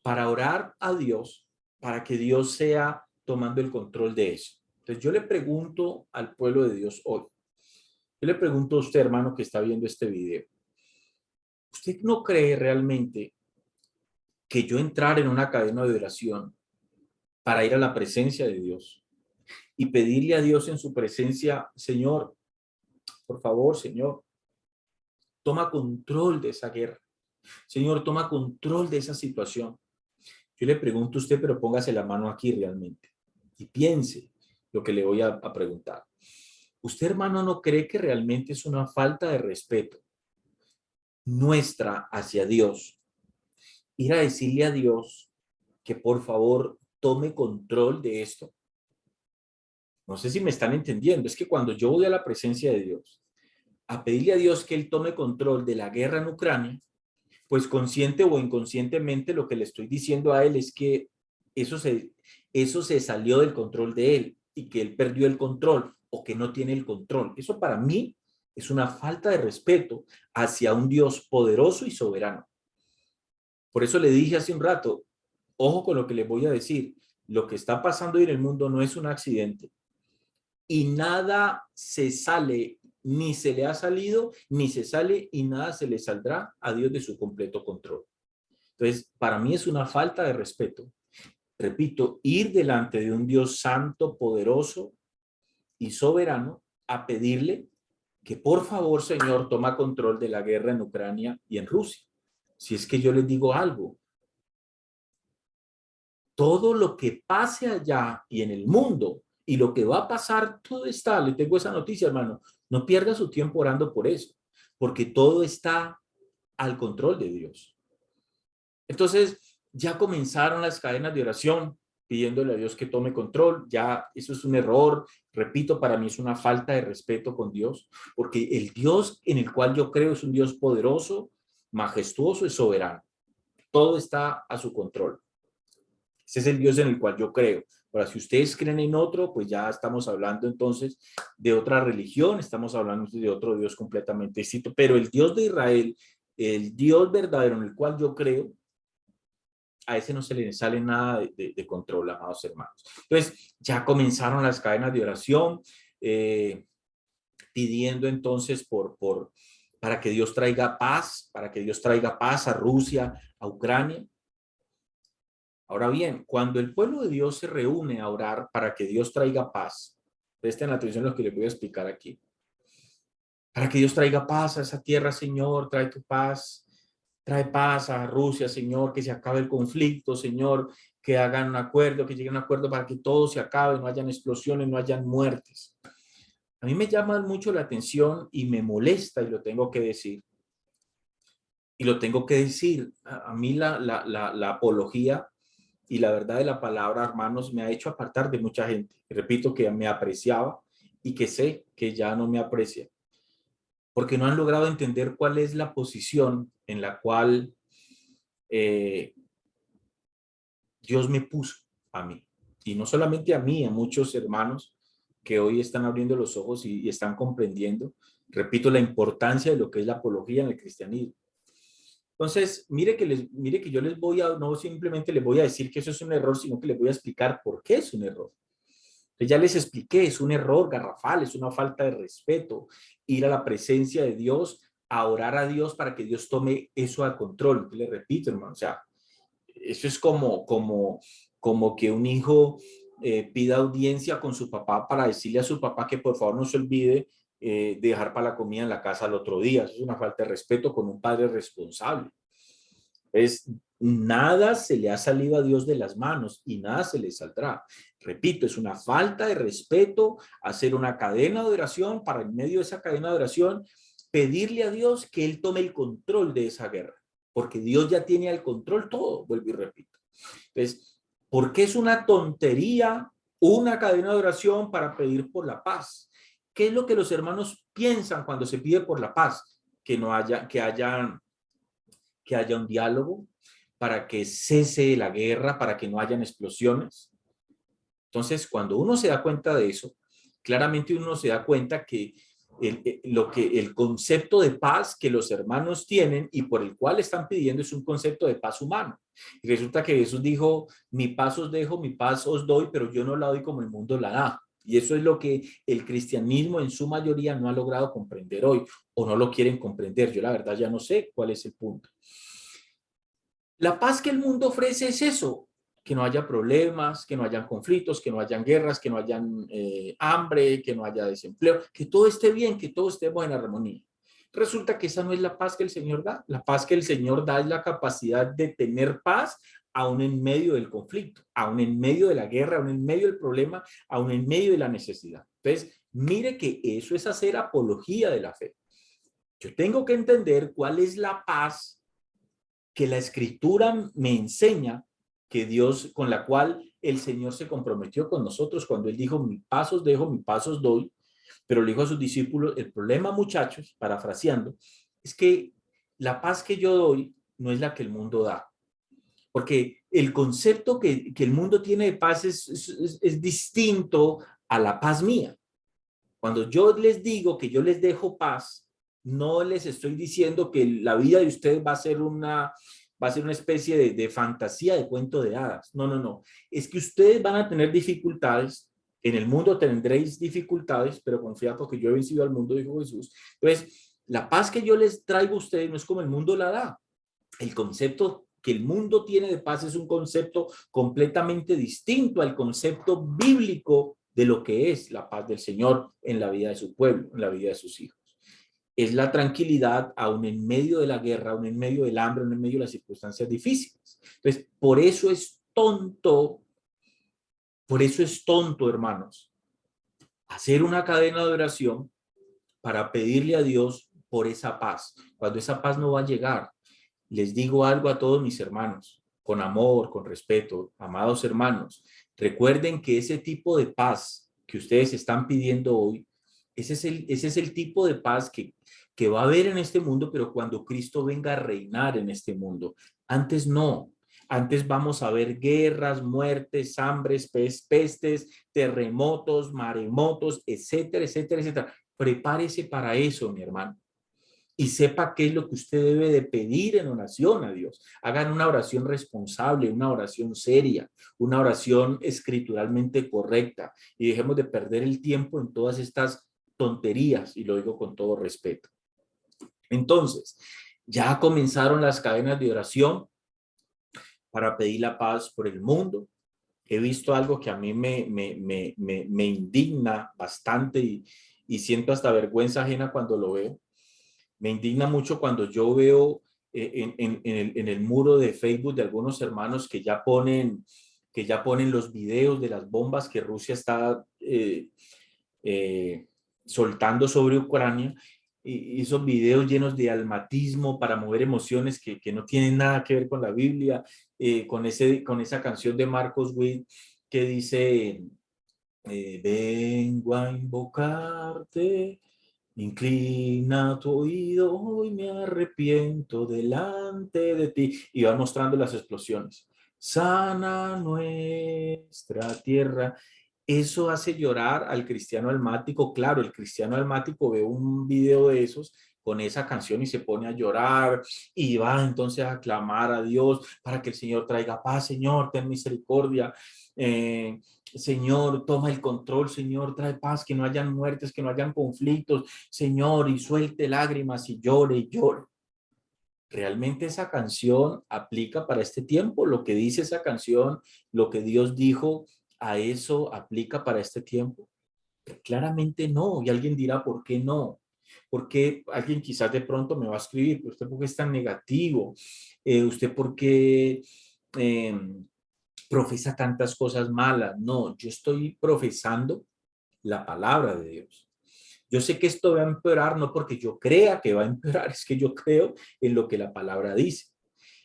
para orar a Dios, para que Dios sea tomando el control de eso. Entonces, yo le pregunto al pueblo de Dios hoy, yo le pregunto a usted, hermano, que está viendo este video, ¿usted no cree realmente que yo entrar en una cadena de oración para ir a la presencia de Dios y pedirle a Dios en su presencia: Señor, por favor, Señor, toma control de esa guerra? Señor, toma control de esa situación. Yo le pregunto a usted, pero póngase la mano aquí realmente y piense lo que le voy a preguntar. ¿Usted, hermano, no cree que realmente es una falta de respeto nuestra hacia Dios ir a decirle a Dios que por favor tome control de esto? No sé si me están entendiendo. Es que cuando yo voy a la presencia de Dios a pedirle a Dios que Él tome control de la guerra en Ucrania, pues consciente o inconscientemente lo que le estoy diciendo a Él es que eso se, eso se salió del control de Él y que Él perdió el control o que no tiene el control. Eso para mí es una falta de respeto hacia un Dios poderoso y soberano. Por eso le dije hace un rato, ojo con lo que les voy a decir. Lo que está pasando hoy en el mundo no es un accidente y nada se sale, ni se le ha salido, ni se sale y nada se le saldrá a Dios de su completo control. Entonces, para mí es una falta de respeto. Repito, ir delante de un Dios santo, poderoso y soberano a pedirle que por favor, Señor, toma control de la guerra en Ucrania y en Rusia. Si es que yo les digo algo, todo lo que pase allá y en el mundo y lo que va a pasar, todo está, le tengo esa noticia, hermano, no pierda su tiempo orando por eso, porque todo está al control de Dios. Entonces, ya comenzaron las cadenas de oración pidiéndole a Dios que tome control. Ya eso es un error. Repito, para mí es una falta de respeto con Dios, porque el Dios en el cual yo creo es un Dios poderoso, majestuoso y soberano. Todo está a su control. Ese es el Dios en el cual yo creo. Ahora, si ustedes creen en otro, pues ya estamos hablando entonces de otra religión, estamos hablando de otro Dios completamente distinto. Pero el Dios de Israel, el Dios verdadero en el cual yo creo, a ese no se le sale nada de control, amados hermanos. Entonces, ya comenzaron las cadenas de oración, pidiendo entonces para que Dios traiga paz, para que Dios traiga paz a Rusia, a Ucrania. Ahora bien, cuando el pueblo de Dios se reúne a orar para que Dios traiga paz, presten atención a lo que les voy a explicar aquí. Para que Dios traiga paz a esa tierra, Señor, trae tu paz. Trae paz a Rusia, Señor, que se acabe el conflicto, Señor, que hagan un acuerdo, que lleguen a un acuerdo para que todo se acabe, no hayan explosiones, no hayan muertes. A mí me llama mucho la atención y me molesta, y lo tengo que decir. Y lo tengo que decir. A mí la apología y la verdad de la palabra, hermanos, me ha hecho apartar de mucha gente. Repito, que me apreciaba y que sé que ya no me aprecia. Porque no han logrado entender cuál es la posición en la cual Dios me puso a mí. Y no solamente a mí, a muchos hermanos que hoy están abriendo los ojos y están comprendiendo, repito, la importancia de lo que es la apología en el cristianismo. Entonces, mire que yo les voy a, no simplemente les voy a decir que eso es un error, sino que les voy a explicar por qué es un error. Entonces, ya les expliqué, es un error garrafal, es una falta de respeto, ir a la presencia de Dios, a orar a Dios para que Dios tome eso a control. Les repito, hermano, o sea, eso es como que un hijo pida audiencia con su papá para decirle a su papá que por favor no se olvide de dejar para la comida en la casa al otro día. Eso es una falta de respeto con un padre responsable. Nada se le ha salido a Dios de las manos y nada se le saldrá. Repito, es una falta de respeto hacer una cadena de oración para en medio de esa cadena de oración pedirle a Dios que Él tome el control de esa guerra, porque Dios ya tiene al control todo, vuelvo y repito. Entonces, ¿por qué es una tontería una cadena de oración para pedir por la paz? ¿Qué es lo que los hermanos piensan cuando se pide por la paz? Que no haya, que haya un diálogo, para que cese la guerra, para que no hayan explosiones. Entonces, cuando uno se da cuenta de eso, claramente uno se da cuenta que el concepto de paz que los hermanos tienen y por el cual están pidiendo es un concepto de paz humano. Y resulta que Jesús dijo, mi paz os dejo, mi paz os doy, pero yo no la doy como el mundo la da. Y eso es lo que el cristianismo en su mayoría no ha logrado comprender hoy o no lo quieren comprender. Yo la verdad ya no sé cuál es el punto. La paz que el mundo ofrece es eso, que no haya problemas, que no hayan conflictos, que no hayan guerras, que no hayan hambre, que no haya desempleo, que todo esté bien, que todo esté en armonía. Resulta que esa no es la paz que el Señor da. La paz que el Señor da es la capacidad de tener paz aún en medio del conflicto, aún en medio de la guerra, aún en medio del problema, aún en medio de la necesidad. Entonces, mire que eso es hacer apología de la fe. Yo tengo que entender cuál es la paz que la Escritura me enseña, que Dios, con la cual el Señor se comprometió con nosotros cuando Él dijo, mi paz os dejo, mi paz os doy, pero le dijo a sus discípulos, el problema, muchachos, parafraseando, es que la paz que yo doy no es la que el mundo da. Porque el concepto que el mundo tiene de paz es distinto a la paz mía. Cuando yo les digo que yo les dejo paz, no les estoy diciendo que la vida de ustedes va a ser una especie de fantasía, de cuento de hadas. No, no, no. Es que ustedes van a tener dificultades. En el mundo tendréis dificultades, pero confía porque yo he vencido al mundo, dijo Jesús. Entonces, la paz que yo les traigo a ustedes no es como el mundo la da. El concepto que el mundo tiene de paz es un concepto completamente distinto al concepto bíblico de lo que es la paz del Señor en la vida de su pueblo, en la vida de sus hijos. Es la tranquilidad aún en medio de la guerra, aún en medio del hambre, aún en medio de las circunstancias difíciles. Entonces, por eso es tonto, hermanos, hacer una cadena de oración para pedirle a Dios por esa paz, cuando esa paz no va a llegar. Les digo algo a todos mis hermanos, con amor, con respeto, amados hermanos, recuerden que ese tipo de paz que ustedes están pidiendo hoy, ese es el tipo de paz que va a haber en este mundo, pero cuando Cristo venga a reinar en este mundo. Antes no. Antes vamos a ver guerras, muertes, hambres, pestes, terremotos, maremotos, etcétera, etcétera, etcétera. Prepárese para eso, mi hermano. Y sepa qué es lo que usted debe de pedir en oración a Dios. Hagan una oración responsable, una oración seria, una oración escrituralmente correcta y dejemos de perder el tiempo en todas estas tonterías, y lo digo con todo respeto. Entonces, ya comenzaron las cadenas de oración para pedir la paz por el mundo. He visto algo que a mí me indigna bastante y siento hasta vergüenza ajena cuando lo veo. Me indigna mucho cuando yo veo en el muro de Facebook de algunos hermanos que ya ponen los videos de las bombas que Rusia está soltando sobre Ucrania, y esos videos llenos de almatismo para mover emociones que no tienen nada que ver con la Biblia, con esa canción de Marcos Witt que dice, vengo a invocarte, inclina tu oído, hoy me arrepiento delante de ti. Y va mostrando las explosiones. Sana nuestra tierra. Eso hace llorar al cristiano almático. Claro, el cristiano almático ve un video de esos con esa canción y se pone a llorar y va entonces a clamar a Dios para que el Señor traiga paz. Señor, ten misericordia. Señor, toma el control. Señor, trae paz, que no hayan muertes, que no hayan conflictos. Señor, y suelte lágrimas y llore y llore. ¿Realmente esa canción aplica para este tiempo? Lo que dice esa canción, lo que Dios dijo, ¿a eso aplica para este tiempo? Claramente no. Y alguien dirá, ¿por qué no? Porque alguien quizás de pronto me va a escribir, ¿pero usted por qué es tan negativo? ¿Usted por qué profesa tantas cosas malas? No, yo estoy profesando la palabra de Dios. Yo sé que esto va a empeorar no porque yo crea que va a empeorar, es que yo creo en lo que la palabra dice.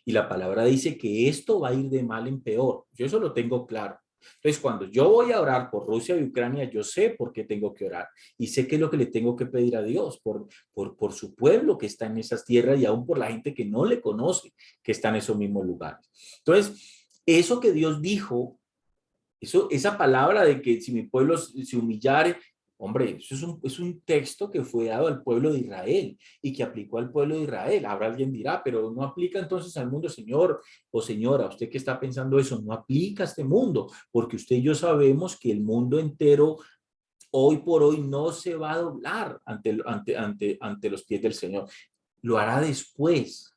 Y la palabra dice que esto va a ir de mal en peor. Yo eso lo tengo claro. Entonces, cuando yo voy a orar por Rusia y Ucrania, yo sé por qué tengo que orar y sé qué es lo que le tengo que pedir a Dios por su pueblo que está en esas tierras y aún por la gente que no le conoce, que está en esos mismos lugares. Entonces, eso que Dios dijo, esa palabra de que si mi pueblo se humillare, hombre, eso es un texto que fue dado al pueblo de Israel y que aplicó al pueblo de Israel. Ahora alguien dirá, pero no aplica entonces al mundo, señor o señora, usted que está pensando eso, no aplica a este mundo, porque usted y yo sabemos que el mundo entero hoy por hoy no se va a doblar ante los pies del Señor. Lo hará después.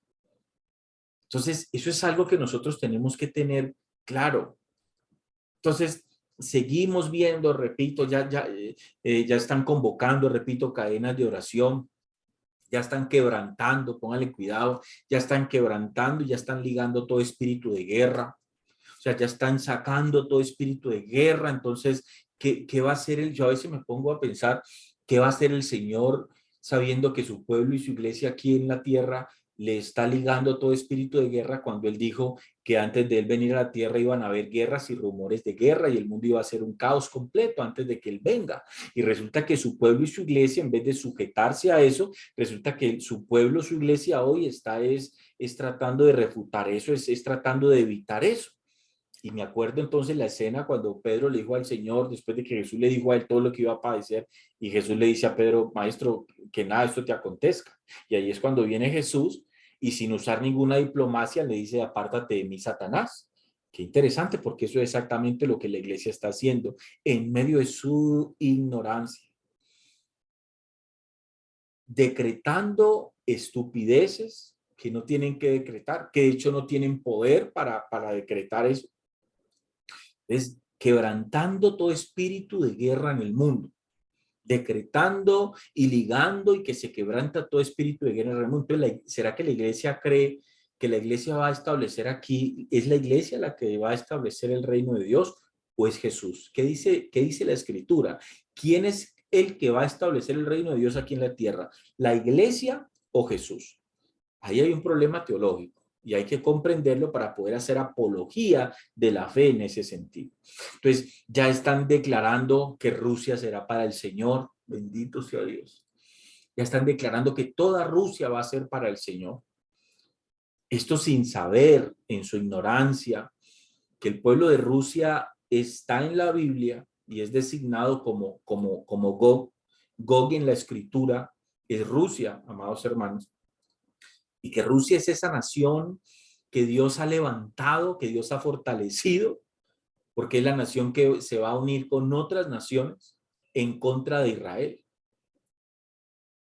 Entonces, eso es algo que nosotros tenemos que tener claro. Entonces, seguimos viendo, repito, ya están convocando, repito, cadenas de oración, ya están quebrantando, póngale cuidado, ya están quebrantando, ya están ligando todo espíritu de guerra. sea, ya están sacando todo espíritu de guerra. Entonces, ¿qué va a hacer el? Yo a veces me pongo a pensar, ¿qué va a hacer el Señor sabiendo que su pueblo y su iglesia aquí en la tierra le está ligando todo espíritu de guerra, cuando él dijo que antes de él venir a la tierra iban a haber guerras y rumores de guerra y el mundo iba a ser un caos completo antes de que él venga? Y resulta que su pueblo y su iglesia, en vez de sujetarse a eso, resulta que su pueblo, su iglesia hoy es tratando de refutar eso, es tratando de evitar eso. Y me acuerdo entonces la escena cuando Pedro le dijo al Señor, después de que Jesús le dijo a él todo lo que iba a padecer, y Jesús le dice a Pedro: maestro, que nada de esto te acontezca. Y ahí es cuando viene Jesús y sin usar ninguna diplomacia le dice: apártate de mí, Satanás. Qué interesante, porque eso es exactamente lo que la iglesia está haciendo en medio de su ignorancia, decretando estupideces que no tienen que decretar, que de hecho no tienen poder para decretar eso. Es quebrantando todo espíritu de guerra en el mundo, decretando y ligando, y que se quebranta todo espíritu de guerra en el mundo. Entonces, ¿será que la iglesia cree que la iglesia va a establecer aquí? ¿Es la iglesia la que va a establecer el reino de Dios o es Jesús? Qué dice la escritura? ¿Quién es el que va a establecer el reino de Dios aquí en la tierra? ¿La iglesia o Jesús? Ahí hay un problema teológico y hay que comprenderlo para poder hacer apología de la fe en ese sentido. Entonces, ya están declarando que Rusia será para el Señor. Bendito sea Dios. Ya están declarando que toda Rusia va a ser para el Señor. Esto sin saber, en su ignorancia, que el pueblo de Rusia está en la Biblia y es designado como Gog. Gog en la escritura es Rusia, amados hermanos. Y que Rusia es esa nación que Dios ha levantado, que Dios ha fortalecido, porque es la nación que se va a unir con otras naciones en contra de Israel.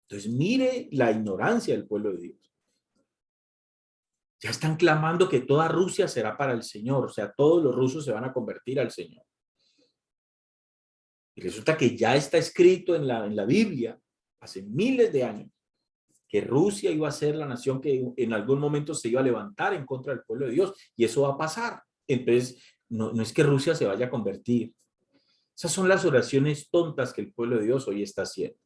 Entonces, mire la ignorancia del pueblo de Dios. Ya están clamando que toda Rusia será para el Señor, o sea, todos los rusos se van a convertir al Señor. Y resulta que ya está escrito en la Biblia, hace miles de años, que Rusia iba a ser la nación que en algún momento se iba a levantar en contra del pueblo de Dios, y eso va a pasar. Entonces, no es que Rusia se vaya a convertir. Esas son las oraciones tontas que el pueblo de Dios hoy está haciendo.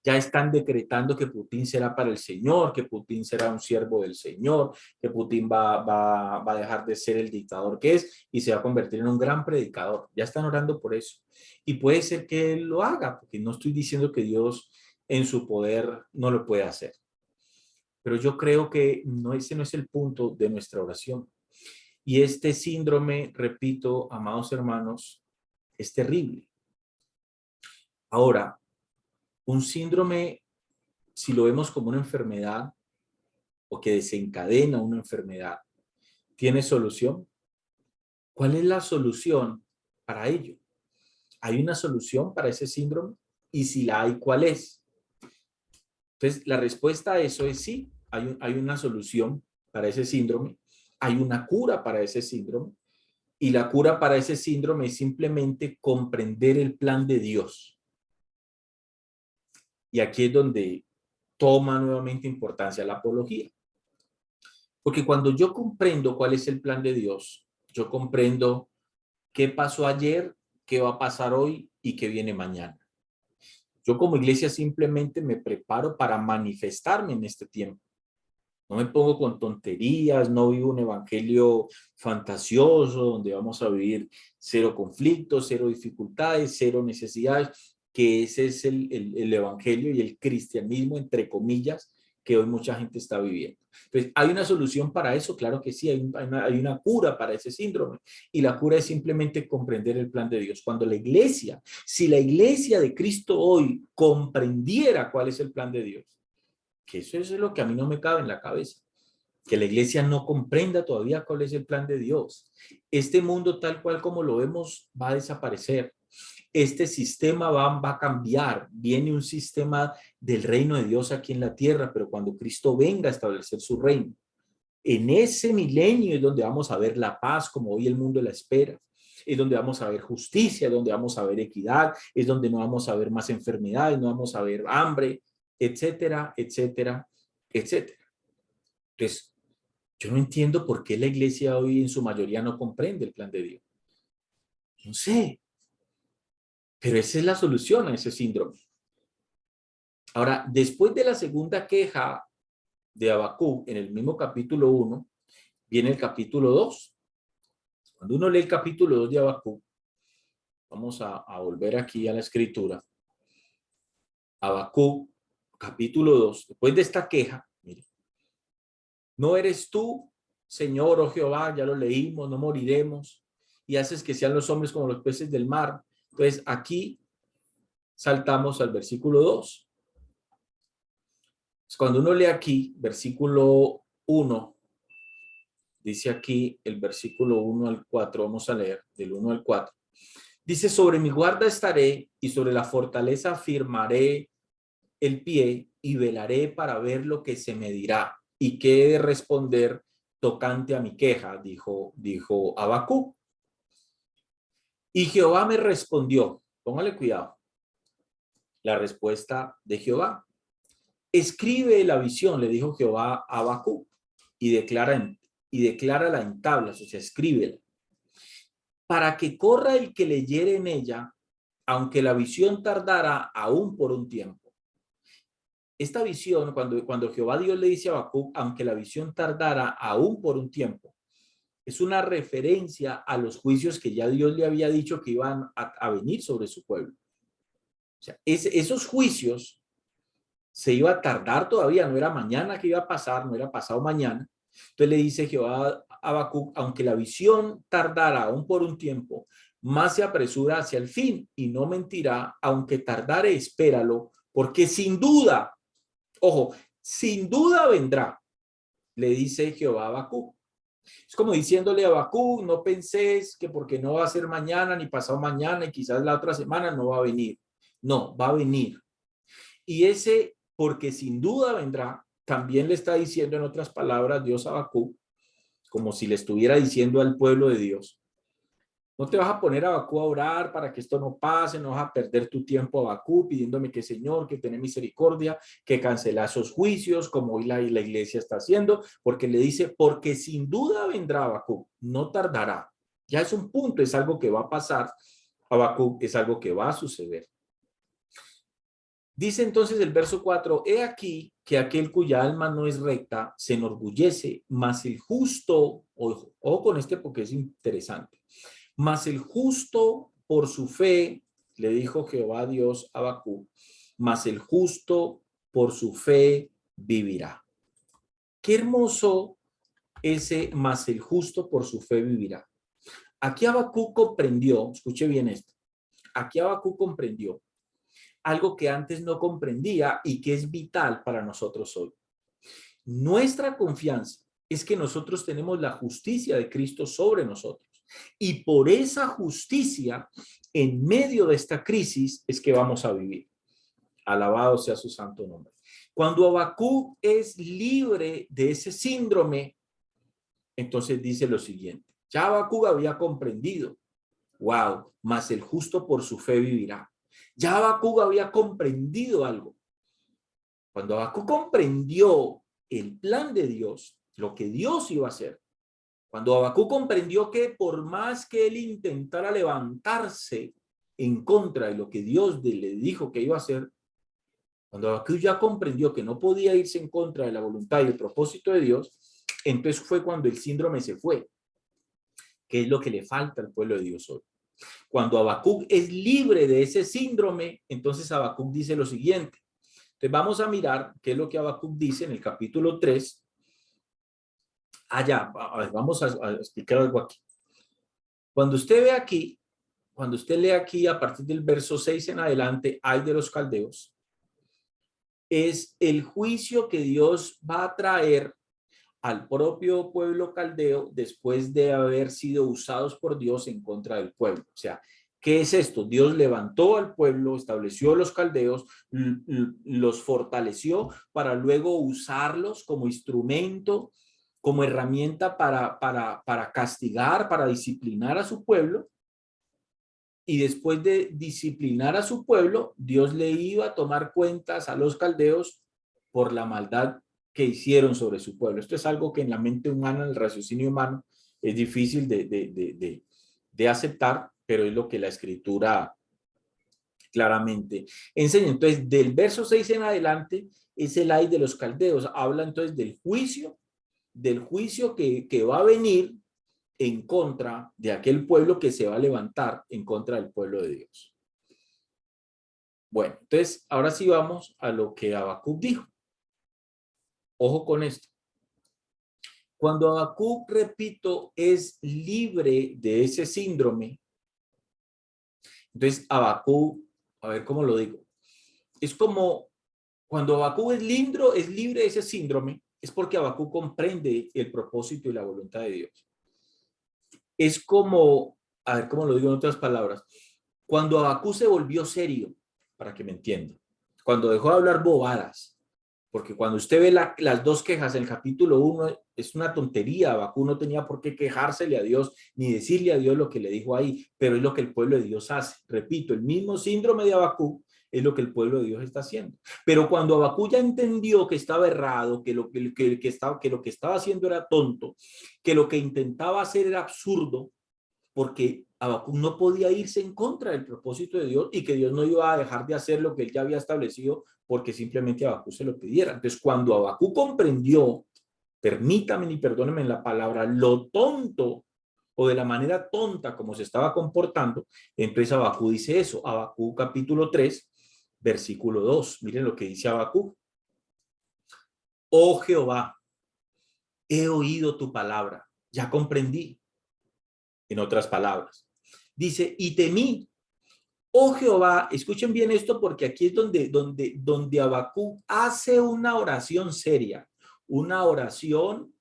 Ya están decretando que Putin será para el Señor, que Putin será un siervo del Señor, que Putin va a dejar de ser el dictador que es y se va a convertir en un gran predicador. Ya están orando por eso. Y puede ser que él lo haga, porque no estoy diciendo que Dios en su poder no lo puede hacer. Pero yo creo que ese no es el punto de nuestra oración. Y este síndrome, repito, amados hermanos, es terrible. Ahora, un síndrome, si lo vemos como una enfermedad o que desencadena una enfermedad, ¿tiene solución? ¿Cuál es la solución para ello? ¿Hay una solución para ese síndrome? Y si la hay, ¿cuál es? Entonces, la respuesta a eso es sí, hay una solución para ese síndrome, hay una cura para ese síndrome, y la cura para ese síndrome es simplemente comprender el plan de Dios. Y aquí es donde toma nuevamente importancia la apología. Porque cuando yo comprendo cuál es el plan de Dios, yo comprendo qué pasó ayer, qué va a pasar hoy y qué viene mañana. Yo como iglesia simplemente me preparo para manifestarme en este tiempo. No me pongo con tonterías, no vivo un evangelio fantasioso donde vamos a vivir cero conflictos, cero dificultades, cero necesidades, que ese es el evangelio y el cristianismo, entre comillas, que hoy mucha gente está viviendo. Entonces, ¿hay una solución para eso? Claro que sí, hay una cura para ese síndrome. Y la cura es simplemente comprender el plan de Dios. Cuando la iglesia, si la iglesia de Cristo hoy comprendiera cuál es el plan de Dios, que eso es lo que a mí no me cabe en la cabeza, que la iglesia no comprenda todavía cuál es el plan de Dios. Este mundo tal cual como lo vemos va a desaparecer. Este sistema va a cambiar. Viene un sistema del reino de Dios aquí en la tierra, pero cuando Cristo venga a establecer su reino, en ese milenio es donde vamos a ver la paz como hoy el mundo la espera. Es donde vamos a ver justicia, donde vamos a ver equidad, es donde no vamos a ver más enfermedades, no vamos a ver hambre, etcétera, etcétera, etcétera. Entonces, Yo no entiendo por qué la iglesia hoy en su mayoría no comprende el plan de Dios. No sé, pero esa es la solución a ese síndrome. Ahora, después de la segunda queja de Habacuc, en el mismo capítulo 1, viene el capítulo 2. Cuando uno lee el capítulo 2 de Habacuc, vamos a volver aquí a la escritura. Habacuc, capítulo 2, después de esta queja, mire, no eres tú, Señor, oh Jehová, ya lo leímos, no moriremos, y haces que sean los hombres como los peces del mar. Entonces, aquí saltamos al versículo 2. Cuando uno lee aquí, versículo 1, dice aquí el versículo 1 al 4, vamos a leer del 1 al 4. Dice, sobre mi guarda estaré y sobre la fortaleza firmaré el pie y velaré para ver lo que se me dirá y qué he de responder tocante a mi queja, dijo Habacuc. Y Jehová me respondió, póngale cuidado, la respuesta de Jehová. Escribe la visión, le dijo Jehová a Habacuc, y declárala en tablas, o sea, escríbela, para que corra el que leyere en ella, aunque la visión tardara aún por un tiempo. Esta visión, cuando Jehová Dios le dice a Habacuc, aunque la visión tardara aún por un tiempo, es una referencia a los juicios que ya Dios le había dicho que iban a venir sobre su pueblo. O sea, esos juicios se iba a tardar todavía, no era mañana que iba a pasar, no era pasado mañana. Entonces le dice Jehová a Habacuc, aunque la visión tardara aún por un tiempo, más se apresura hacia el fin y no mentirá, aunque tardare, espéralo, porque sin duda, ojo, sin duda vendrá, le dice Jehová a Habacuc. Es como diciéndole a Habacuc, no penses que porque no va a ser mañana ni pasado mañana y quizás la otra semana no va a venir. No, va a venir. Y ese, porque sin duda vendrá, también le está diciendo en otras palabras Dios a Habacuc, como si le estuviera diciendo al pueblo de Dios, no te vas a poner a Habacuc a orar para que esto no pase, no vas a perder tu tiempo Habacuc pidiéndome que Señor, que tenga misericordia, que cancela esos juicios como hoy la iglesia está haciendo, porque le dice, porque sin duda vendrá Habacuc, no tardará. Ya es un punto, es algo que va a pasar. Habacuc es algo que va a suceder. Dice entonces el verso 4, he aquí que aquel cuya alma no es recta se enorgullece, mas el justo, ojo con este porque es interesante, mas el justo por su fe, le dijo Jehová Dios a Habacuc, mas el justo por su fe vivirá. Qué hermoso ese mas el justo por su fe vivirá. Aquí Habacuc comprendió, escuche bien esto, aquí Habacuc comprendió algo que antes no comprendía y que es vital para nosotros hoy. Nuestra confianza es que nosotros tenemos la justicia de Cristo sobre nosotros. Y por esa justicia, en medio de esta crisis, es que vamos a vivir. Alabado sea su santo nombre. Cuando Habacuc es libre de ese síndrome, entonces dice lo siguiente. Ya Habacuc había comprendido. Wow, mas el justo por su fe vivirá. Ya Habacuc había comprendido algo. Cuando Habacuc comprendió el plan de Dios, lo que Dios iba a hacer, cuando Habacuc comprendió que por más que él intentara levantarse en contra de lo que Dios le dijo que iba a hacer, cuando Habacuc ya comprendió que no podía irse en contra de la voluntad y el propósito de Dios, entonces fue cuando el síndrome se fue, que es lo que le falta al pueblo de Dios hoy. Cuando Habacuc es libre de ese síndrome, entonces Habacuc dice lo siguiente. Entonces vamos a mirar qué es lo que Habacuc dice en el capítulo 3. Allá, vamos a explicar algo aquí. Cuando usted ve aquí, cuando usted lee aquí a partir del verso 6 en adelante, ay de los caldeos, es el juicio que Dios va a traer al propio pueblo caldeo después de haber sido usados por Dios en contra del pueblo. O sea, ¿qué es esto? Dios levantó al pueblo, estableció a los caldeos, los fortaleció para luego usarlos como instrumento, como herramienta para castigar, para disciplinar a su pueblo. Y después de disciplinar a su pueblo, Dios le iba a tomar cuentas a los caldeos por la maldad que hicieron sobre su pueblo. Esto es algo que en la mente humana, en el raciocinio humano, es difícil de aceptar, pero es lo que la Escritura claramente enseña. Entonces, del verso 6 en adelante, es el ay de los caldeos. Habla entonces del juicio que va a venir en contra de aquel pueblo que se va a levantar en contra del pueblo de Dios. Bueno, entonces, ahora sí vamos a lo que Habacuc dijo. Ojo con esto. Cuando Habacuc, repito, es libre de ese síndrome, entonces Habacuc, a ver cómo lo digo, es como cuando Habacuc es libre de ese síndrome, es porque Habacuc comprende el propósito y la voluntad de Dios. Es como, a ver cómo lo digo en otras palabras, cuando Habacuc se volvió serio, para que me entienda, cuando dejó de hablar bobadas, porque cuando usted ve las dos quejas en el capítulo 1, es una tontería. Habacuc no tenía por qué quejársele a Dios ni decirle a Dios lo que le dijo ahí, pero es lo que el pueblo de Dios hace. Repito, el mismo síndrome de Habacuc es lo que el pueblo de Dios está haciendo. Pero cuando Habacuc ya entendió que estaba errado, que lo que estaba haciendo era tonto, que lo que intentaba hacer era absurdo, porque Habacuc no podía irse en contra del propósito de Dios y que Dios no iba a dejar de hacer lo que él ya había establecido porque simplemente Habacuc se lo pidiera. Entonces, cuando Habacuc comprendió, permítame y perdónenme la palabra, lo tonto o de la manera tonta como se estaba comportando, entonces Habacuc dice eso. Habacuc capítulo 3, versículo 2. Miren lo que dice Habacuc. Oh Jehová, he oído tu palabra, ya comprendí. En otras palabras, dice, y temí. Oh Jehová, escuchen bien esto porque aquí es donde Habacuc hace una oración seria, una oración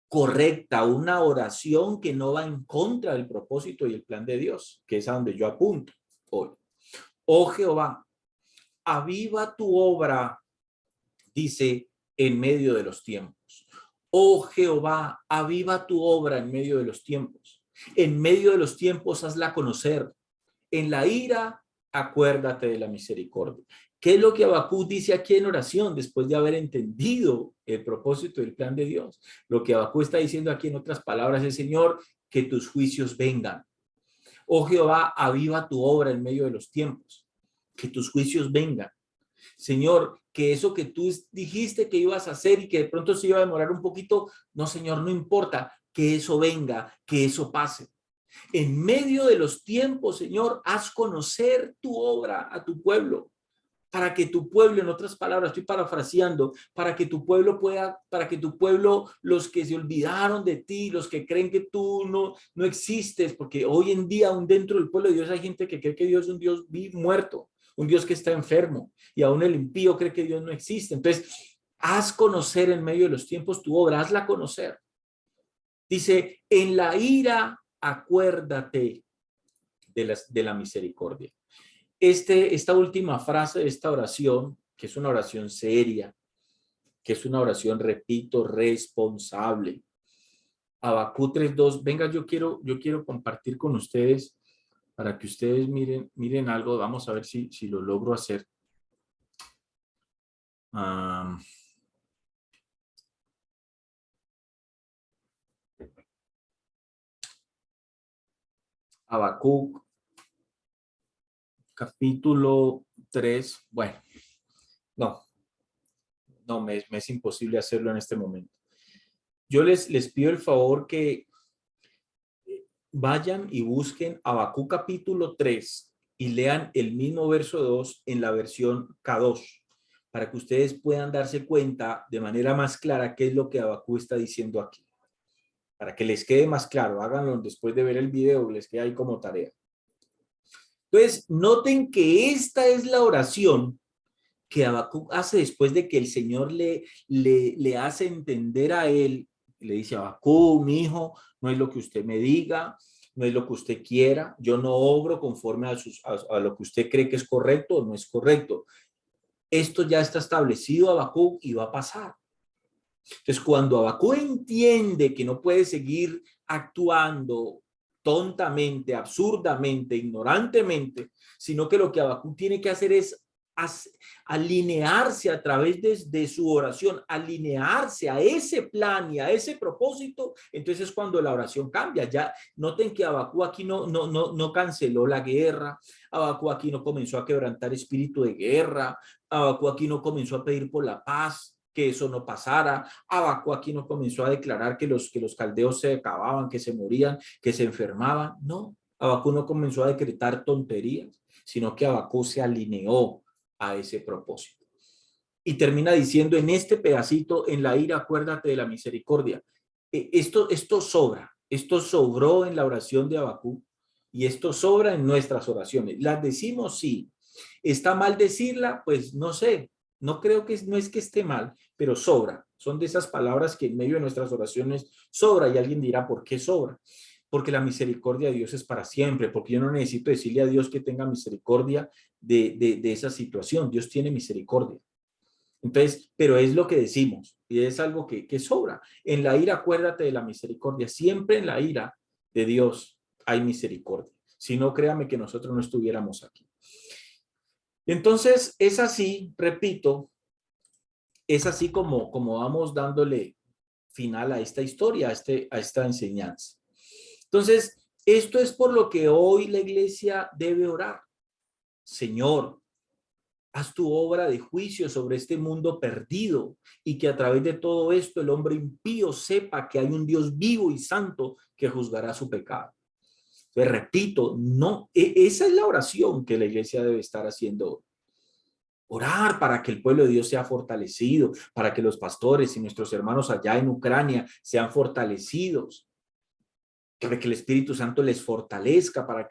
correcta, una oración que no va en contra del propósito y el plan de Dios, que es a donde yo apunto hoy. Oh Jehová, aviva tu obra, dice, en medio de los tiempos. Oh Jehová, aviva tu obra en medio de los tiempos. En medio de los tiempos hazla conocer. En la ira, acuérdate de la misericordia. ¿Qué es lo que Habacuc dice aquí en oración después de haber entendido el propósito del plan de Dios? Lo que Habacuc está diciendo aquí en otras palabras es, Señor, que tus juicios vengan. Oh Jehová, aviva tu obra en medio de los tiempos. Que tus juicios vengan. Señor, que eso que tú dijiste que ibas a hacer y que de pronto se iba a demorar un poquito, no, Señor, no importa, que eso venga, que eso pase. En medio de los tiempos, Señor, haz conocer tu obra a tu pueblo, para que tu pueblo, en otras palabras, estoy parafraseando, para que tu pueblo, los que se olvidaron de ti, los que creen que tú no existes, porque hoy en día aún dentro del pueblo de Dios hay gente que cree que Dios es un Dios muerto, un Dios que está enfermo, y aún el impío cree que Dios no existe. Entonces, haz conocer en medio de los tiempos tu obra, hazla conocer. Dice, en la ira acuérdate de la misericordia. Esta última frase de esta oración, que es una oración seria, que es una oración, repito, responsable. Habacuc 3:2, venga, yo quiero compartir con ustedes para que ustedes miren algo. Vamos a ver si lo logro hacer. Habacuc, capítulo 3. Bueno, no, me es imposible hacerlo en este momento. Yo les pido el favor que vayan y busquen Habacuc capítulo 3 y lean el mismo verso 2 en la versión K2, para que ustedes puedan darse cuenta de manera más clara qué es lo que Habacuc está diciendo aquí. Para que les quede más claro, háganlo después de ver el video, les queda ahí como tarea. Entonces, noten que esta es la oración que Habacuc hace después de que el Señor le hace entender a él, le dice a Habacuc, mi hijo, no es lo que usted me diga, no es lo que usted quiera, yo no obro conforme a lo que usted cree que es correcto o no es correcto. Esto ya está establecido, Habacuc, y va a pasar. Entonces, cuando Habacuc entiende que no puede seguir actuando tontamente, absurdamente, ignorantemente, sino que lo que Habacuc tiene que hacer es alinearse a través de su oración, alinearse a ese plan y a ese propósito, entonces cuando la oración cambia. Ya noten que Abacú aquí no canceló la guerra, Abacú aquí no comenzó a quebrantar espíritu de guerra, Abacú aquí no comenzó a pedir por la paz, que eso no pasara. Abacú aquí no comenzó a declarar que los caldeos se acababan, que se morían, que se enfermaban. No, Abacú no comenzó a decretar tonterías, sino que Abacú se alineó a ese propósito. Y termina diciendo en este pedacito: en la ira acuérdate de la misericordia. Esto sobra, esto sobró en la oración de Abacú y esto sobra en nuestras oraciones. ¿Las decimos? Sí. ¿Está mal decirla? Pues no sé, no creo que, no es que esté mal, pero sobra. Son de esas palabras que en medio de nuestras oraciones sobra, y alguien dirá: ¿por qué sobra? Porque la misericordia de Dios es para siempre, porque yo no necesito decirle a Dios que tenga misericordia de esa situación. Dios tiene misericordia. Entonces, pero es lo que decimos y es algo que sobra. En la ira acuérdate de la misericordia. Siempre en la ira de Dios hay misericordia. Si no, créame que nosotros no estuviéramos aquí. Entonces, es así, repito, es así como vamos dándole final a esta historia, a esta enseñanza. Entonces, esto es por lo que hoy la iglesia debe orar. Señor, haz tu obra de juicio sobre este mundo perdido y que a través de todo esto el hombre impío sepa que hay un Dios vivo y santo que juzgará su pecado. Entonces, repito, no, esa es la oración que la iglesia debe estar haciendo. Orar para que el pueblo de Dios sea fortalecido, para que los pastores y nuestros hermanos allá en Ucrania sean fortalecidos, para que el Espíritu Santo les fortalezca, para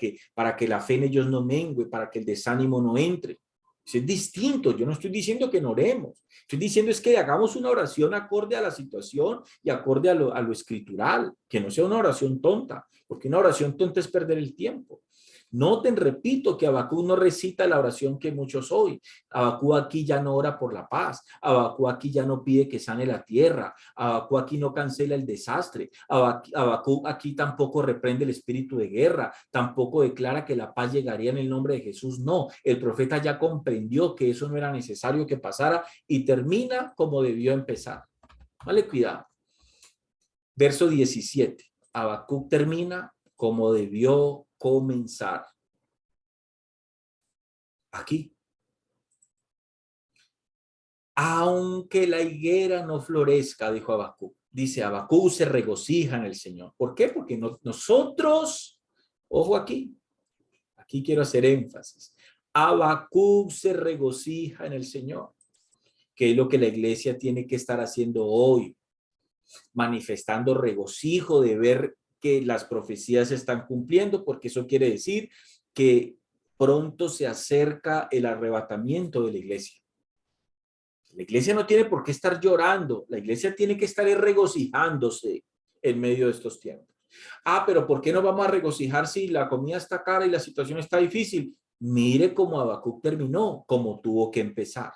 que la fe en ellos no mengue, para que el desánimo no entre. Eso es distinto. Yo no estoy diciendo que no oremos. Estoy diciendo es que hagamos una oración acorde a la situación y acorde a lo escritural, que no sea una oración tonta, porque una oración tonta es perder el tiempo. Noten, repito, que Abacú no recita la oración que muchos hoy. Abacú aquí ya no ora por la paz. Abacú aquí ya no pide que sane la tierra. Abacú aquí no cancela el desastre. Abacú aquí tampoco reprende el espíritu de guerra. Tampoco declara que la paz llegaría en el nombre de Jesús. No, el profeta ya comprendió que eso no era necesario que pasara y termina como debió empezar. Vale, cuidado. Verso 17. Abacú termina como debió comenzar. Aquí. Aunque la higuera no florezca, dijo Abacú. Dice, Abacú se regocija en el Señor. ¿Por qué? Porque nosotros, ojo aquí quiero hacer énfasis. Abacú se regocija en el Señor, que es lo que la iglesia tiene que estar haciendo hoy, manifestando regocijo de ver que las profecías se están cumpliendo, porque eso quiere decir que pronto se acerca el arrebatamiento de la iglesia. La iglesia no tiene por qué estar llorando, la iglesia tiene que estar regocijándose en medio de estos tiempos. Pero ¿por qué no vamos a regocijar si la comida está cara y la situación está difícil? Mire cómo Habacuc terminó, como tuvo que empezar.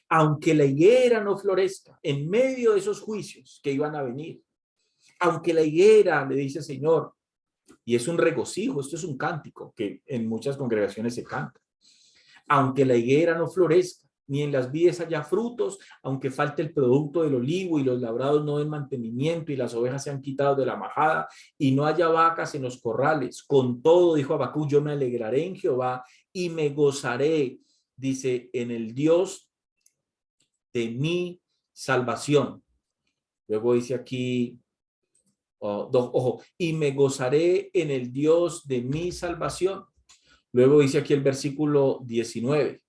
Aunque la higuera no florezca, en medio de esos juicios que iban a venir, aunque la higuera, le dice el Señor, y es un regocijo, esto es un cántico que en muchas congregaciones se canta, aunque la higuera no florezca, ni en las vides haya frutos, aunque falte el producto del olivo y los labrados no den mantenimiento y las ovejas sean quitadas de la majada y no haya vacas en los corrales. Con todo, dijo Habacuc, yo me alegraré en Jehová y me gozaré, dice, en el Dios de mi salvación. Luego dice aquí, ojo, y me gozaré en el Dios de mi salvación. Luego dice aquí el versículo 19.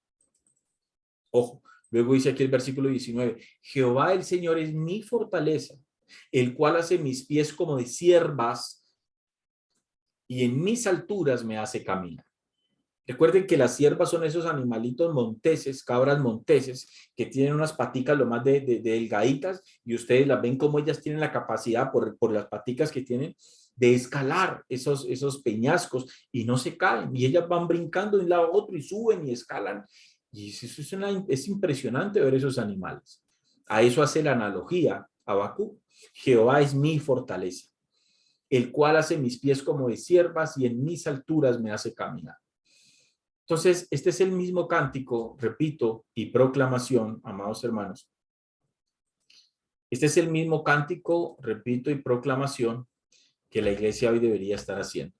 Ojo, luego dice aquí el versículo 19, Jehová el Señor es mi fortaleza, el cual hace mis pies como de ciervas y en mis alturas me hace caminar. Recuerden que las ciervas son esos animalitos monteses, cabras monteses, que tienen unas paticas lo más de delgaditas y ustedes las ven como ellas tienen la capacidad por las paticas que tienen de escalar esos peñascos y no se caen y ellas van brincando de un lado a otro y suben y escalan. Y es impresionante ver esos animales. A eso hace la analogía Habacuc. Jehová es mi fortaleza, el cual hace mis pies como de ciervas y en mis alturas me hace caminar. Entonces, este es el mismo cántico, repito, y proclamación, amados hermanos. Este es el mismo cántico, repito, y proclamación que la iglesia hoy debería estar haciendo.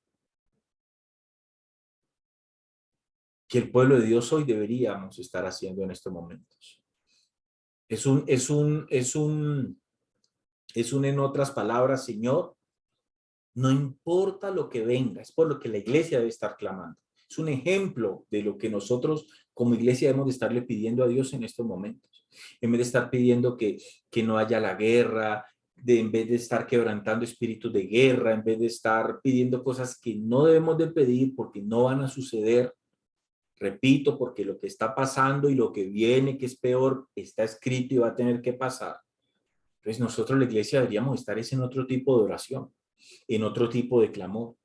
Que el pueblo de Dios hoy deberíamos estar haciendo en estos momentos. En otras palabras, Señor, no importa lo que venga, es por lo que la iglesia debe estar clamando. Es un ejemplo de lo que nosotros como iglesia debemos de estarle pidiendo a Dios en estos momentos. En vez de estar pidiendo que no haya la guerra, en vez de estar quebrantando espíritus de guerra, en vez de estar pidiendo cosas que no debemos de pedir porque no van a suceder. Repito, porque lo que está pasando y lo que viene, que es peor, está escrito y va a tener que pasar. Entonces nosotros, la iglesia, deberíamos estar en otro tipo de oración, en otro tipo de clamor.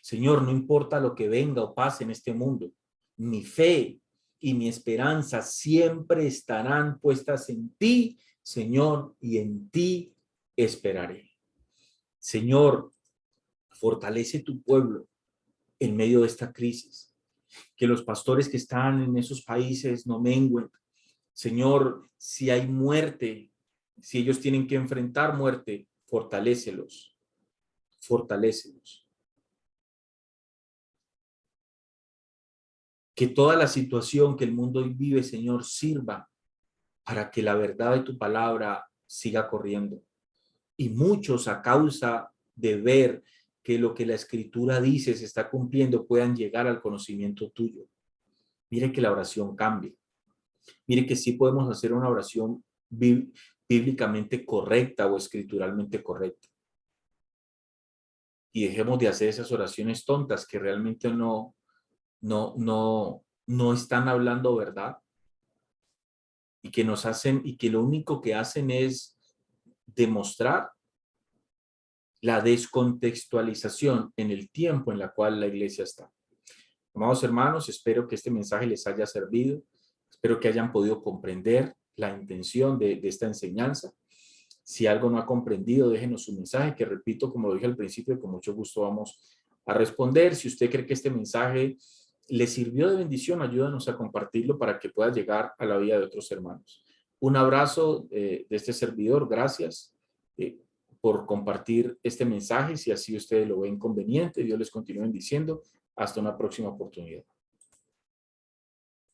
Señor, no importa lo que venga o pase en este mundo, mi fe y mi esperanza siempre estarán puestas en ti, Señor, y en ti esperaré. Señor, fortalece tu pueblo en medio de esta crisis. Que los pastores que están en esos países no mengüen. Señor, si hay muerte, si ellos tienen que enfrentar muerte, fortalécelos, fortalécelos. Que toda la situación que el mundo hoy vive, Señor, sirva para que la verdad de tu palabra siga corriendo. Y muchos, a causa de ver que lo que la Escritura dice se está cumpliendo, puedan llegar al conocimiento tuyo. Mire que la oración cambia. Mire que sí podemos hacer una oración bíblicamente correcta o escrituralmente correcta. Y dejemos de hacer esas oraciones tontas que realmente no están hablando verdad y que nos hacen, y que lo único que hacen es demostrar la descontextualización en el tiempo en la cual la iglesia está. Amados hermanos, espero que este mensaje les haya servido. Espero que hayan podido comprender la intención de esta enseñanza. Si algo no ha comprendido, déjenos su mensaje, que repito, como lo dije al principio, con mucho gusto vamos a responder. Si usted cree que este mensaje le sirvió de bendición, ayúdanos a compartirlo para que pueda llegar a la vida de otros hermanos. Un abrazo de este servidor. Gracias por compartir este mensaje. Si así ustedes lo ven conveniente, Dios les continúe bendiciendo. Hasta una próxima oportunidad.